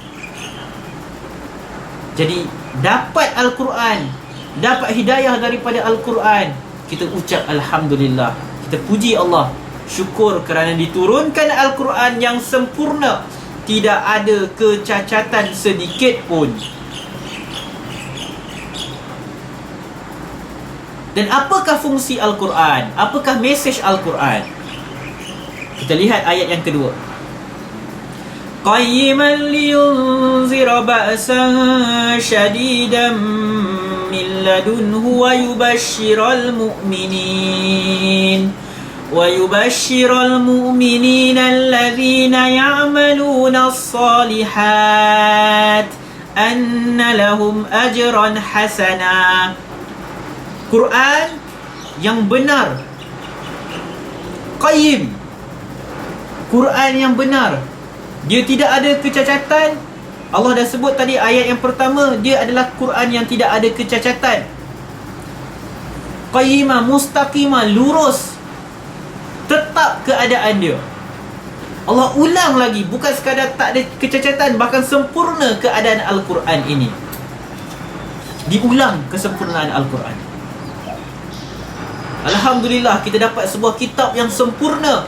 Jadi dapat Al-Quran, dapat hidayah daripada Al-Quran, kita ucap Alhamdulillah. Kita puji Allah, syukur kerana diturunkan Al-Quran yang sempurna, tidak ada kecacatan sedikit pun. Dan apakah fungsi Al-Quran? Apakah mesej Al-Quran? Kita lihat ayat yang kedua. Qayyiman liyunzira ba'san shadidan min ladunhu wa yubashshiral mu'minin. وَيُبَشِّرَ الْمُؤْمِنِينَ الَّذِينَ يَعْمَلُونَ الصَّالِحَاتِ أَنَّ لَهُمْ أَجْرًا حَسَنًا. Quran yang benar, qayyim, Quran yang benar, dia tidak ada kecacatan. Allah dah sebut tadi ayat yang pertama, dia adalah Quran yang tidak ada kecacatan. Qayyimah, mustaqimah, lurus, tetap keadaan dia. Allah ulang lagi, bukan sekadar tak ada kecacatan, bahkan sempurna keadaan Al-Quran ini. Diulang kesempurnaan Al-Quran. Alhamdulillah, kita dapat sebuah kitab yang sempurna.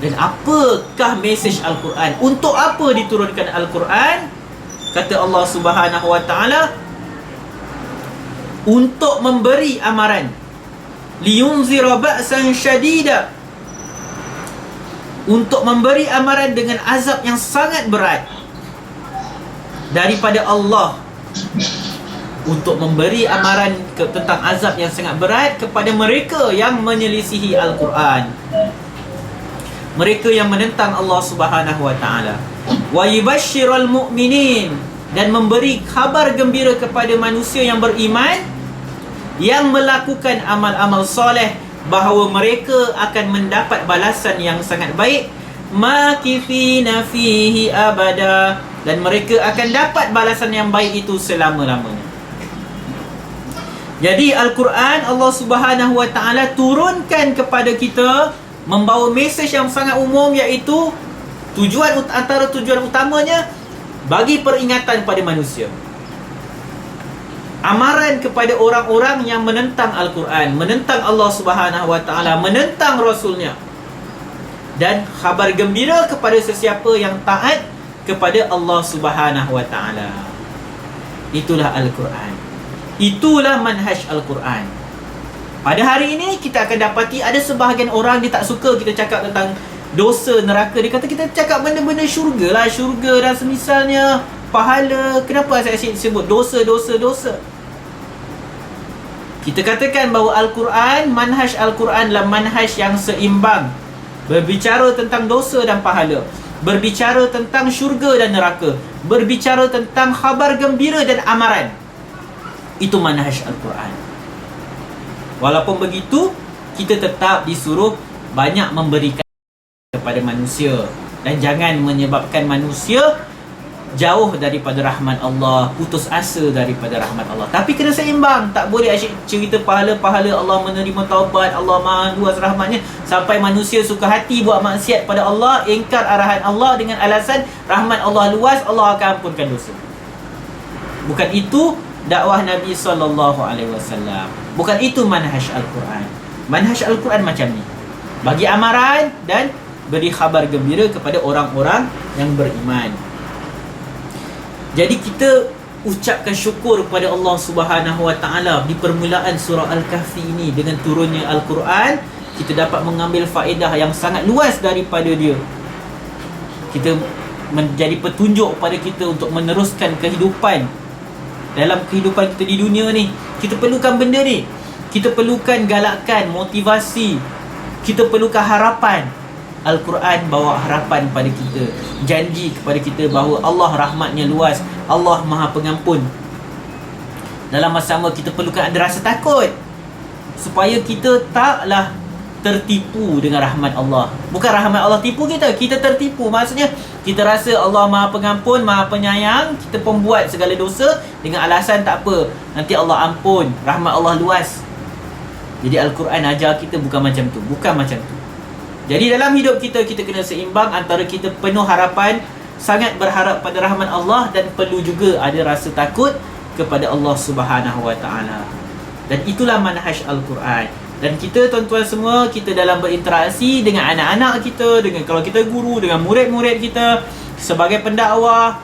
Dan apakah mesej Al-Quran? Untuk apa diturunkan Al-Quran? Kata Allah Subhanahu Wa Taala, untuk memberi amaran, liyunzira ba'san syadida, untuk memberi amaran dengan azab yang sangat berat daripada Allah, untuk memberi amaran tentang azab yang sangat berat kepada mereka yang menyelisihi Al-Quran, mereka yang menentang Allah Subhanahu Wa Taala. Wa yubashshiral mu'minin, dan memberi khabar gembira kepada manusia yang beriman, yang melakukan amal-amal soleh, bahawa mereka akan mendapat balasan yang sangat baik, makithina fihi abada, dan mereka akan dapat balasan yang baik itu selama-lamanya. Jadi Al-Quran Allah Subhanahu Wa Taala turunkan kepada kita membawa mesej yang sangat umum, iaitu antara tujuan utamanya bagi peringatan pada manusia, amaran kepada orang-orang yang menentang Al-Quran, menentang Allah Subhanahu Wa Taala, menentang Rasulnya, dan khabar gembira kepada sesiapa yang taat kepada Allah Subhanahu Wa Taala. Itulah Al-Quran, itulah manhaj Al-Quran. Pada hari ini kita akan dapati ada sebahagian orang dia tak suka kita cakap tentang dosa, neraka. Dia kata kita cakap benda-benda syurga lah, syurga dan semisalnya, pahala. Kenapa saya sebut dosa, dosa, dosa? Kita katakan bahawa Al-Quran, manhaj Al-Quran adalah manhaj yang seimbang, berbicara tentang dosa dan pahala, berbicara tentang syurga dan neraka, berbicara tentang khabar gembira dan amaran. Itu manhaj Al-Quran. Walaupun begitu, kita tetap disuruh banyak memberikan kepada manusia, dan jangan menyebabkan manusia jauh daripada rahmat Allah, putus asa daripada rahmat Allah. Tapi kena seimbang. Tak boleh asyik cerita pahala-pahala, Allah menerima taubat, Allah maha luas rahmatnya, sampai manusia suka hati buat maksiat pada Allah, ingkar arahan Allah dengan alasan rahmat Allah luas, Allah akan ampunkan dosa. Bukan itu dakwah Nabi SAW. Bukan itu manhaj Al-Quran. Manhaj Al-Quran macam ni, bagi amaran dan beri khabar gembira kepada orang-orang yang beriman. Jadi kita ucapkan syukur kepada Allah Subhanahu Wa Taala di permulaan surah Al-Kahfi ini. Dengan turunnya Al-Quran, kita dapat mengambil faedah yang sangat luas daripada dia. Kita menjadi petunjuk pada kita untuk meneruskan kehidupan. Dalam kehidupan kita di dunia ni, kita perlukan benda ni. Kita perlukan galakan, motivasi. Kita perlukan harapan. Al-Quran bawa harapan pada kita, janji kepada kita bahawa Allah rahmatnya luas, Allah maha pengampun. Dalam masa sama kita perlukan ada rasa takut, supaya kita taklah tertipu dengan rahmat Allah. Bukan rahmat Allah tipu kita, kita tertipu. Maksudnya kita rasa Allah maha pengampun, maha penyayang, kita pembuat segala dosa dengan alasan tak apa, nanti Allah ampun, rahmat Allah luas. Jadi Al-Quran ajar kita bukan macam tu, bukan macam tu. Jadi dalam hidup kita, kita kena seimbang antara kita penuh harapan, sangat berharap pada rahmat Allah, dan perlu juga ada rasa takut kepada Allah Subhanahu Wa Taala. Dan itulah manhaj Al-Quran. Dan kita tuan-tuan semua, kita dalam berinteraksi dengan anak-anak kita, dengan kalau kita guru, dengan murid-murid kita, sebagai pendakwah,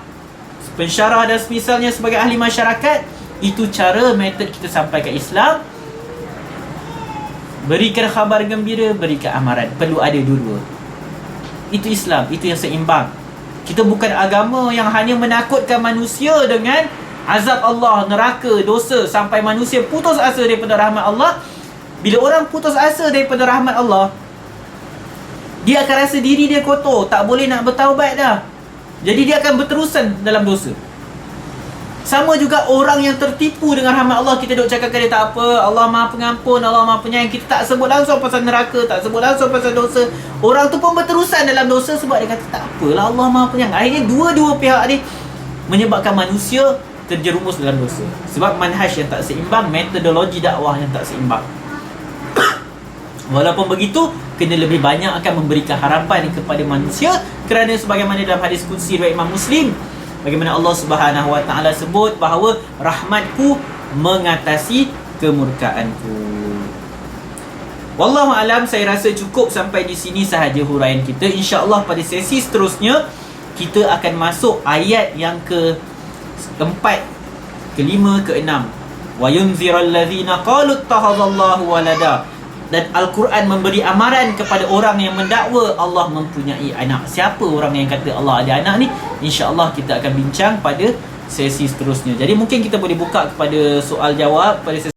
pensyarah dan semisalnya, sebagai ahli masyarakat, itu cara metod kita sampaikan Islam. Berikan khabar gembira, berikan amaran. Perlu ada dua-dua. Itu Islam, itu yang seimbang. Kita bukan agama yang hanya menakutkan manusia dengan azab Allah, neraka, dosa, sampai manusia putus asa daripada rahmat Allah. Bila orang putus asa daripada rahmat Allah, dia akan rasa diri dia kotor, tak boleh nak bertaubat dah. Jadi dia akan berterusan dalam dosa. Sama juga orang yang tertipu dengan rahmat Allah, kita duk cakap dia tak apa, Allah maha pengampun, Allah maha penyayang, kita tak sebut langsung pasal neraka, tak sebut langsung pasal dosa. Orang tu pun berterusan dalam dosa sebab dia kata tak apalah, Allah maha penyayang. Akhirnya dua-dua pihak ni menyebabkan manusia terjerumus dalam dosa. Sebab manhaj yang tak seimbang, metodologi dakwah yang tak seimbang. Walaupun begitu, kena lebih banyak akan memberikan harapan kepada manusia, kerana sebagaimana dalam hadis qudsi riwayat Imam Muslim, bagaimana Allah Subhanahu Wa Taala sebut bahawa rahmatku mengatasi kemurkaanku. Wallahu alam, saya rasa cukup sampai di sini sahaja huraian kita. InsyaAllah pada sesi seterusnya kita akan masuk ayat yang ke-4, ke-5, ke-6. Wa yunziral ladzina qalu ittakhadallahu walada. Dan Al-Quran memberi amaran kepada orang yang mendakwa Allah mempunyai anak. Siapa orang yang kata Allah ada anak ni? InsyaAllah kita akan bincang pada sesi seterusnya. Jadi mungkin kita boleh buka kepada soal jawab pada sesi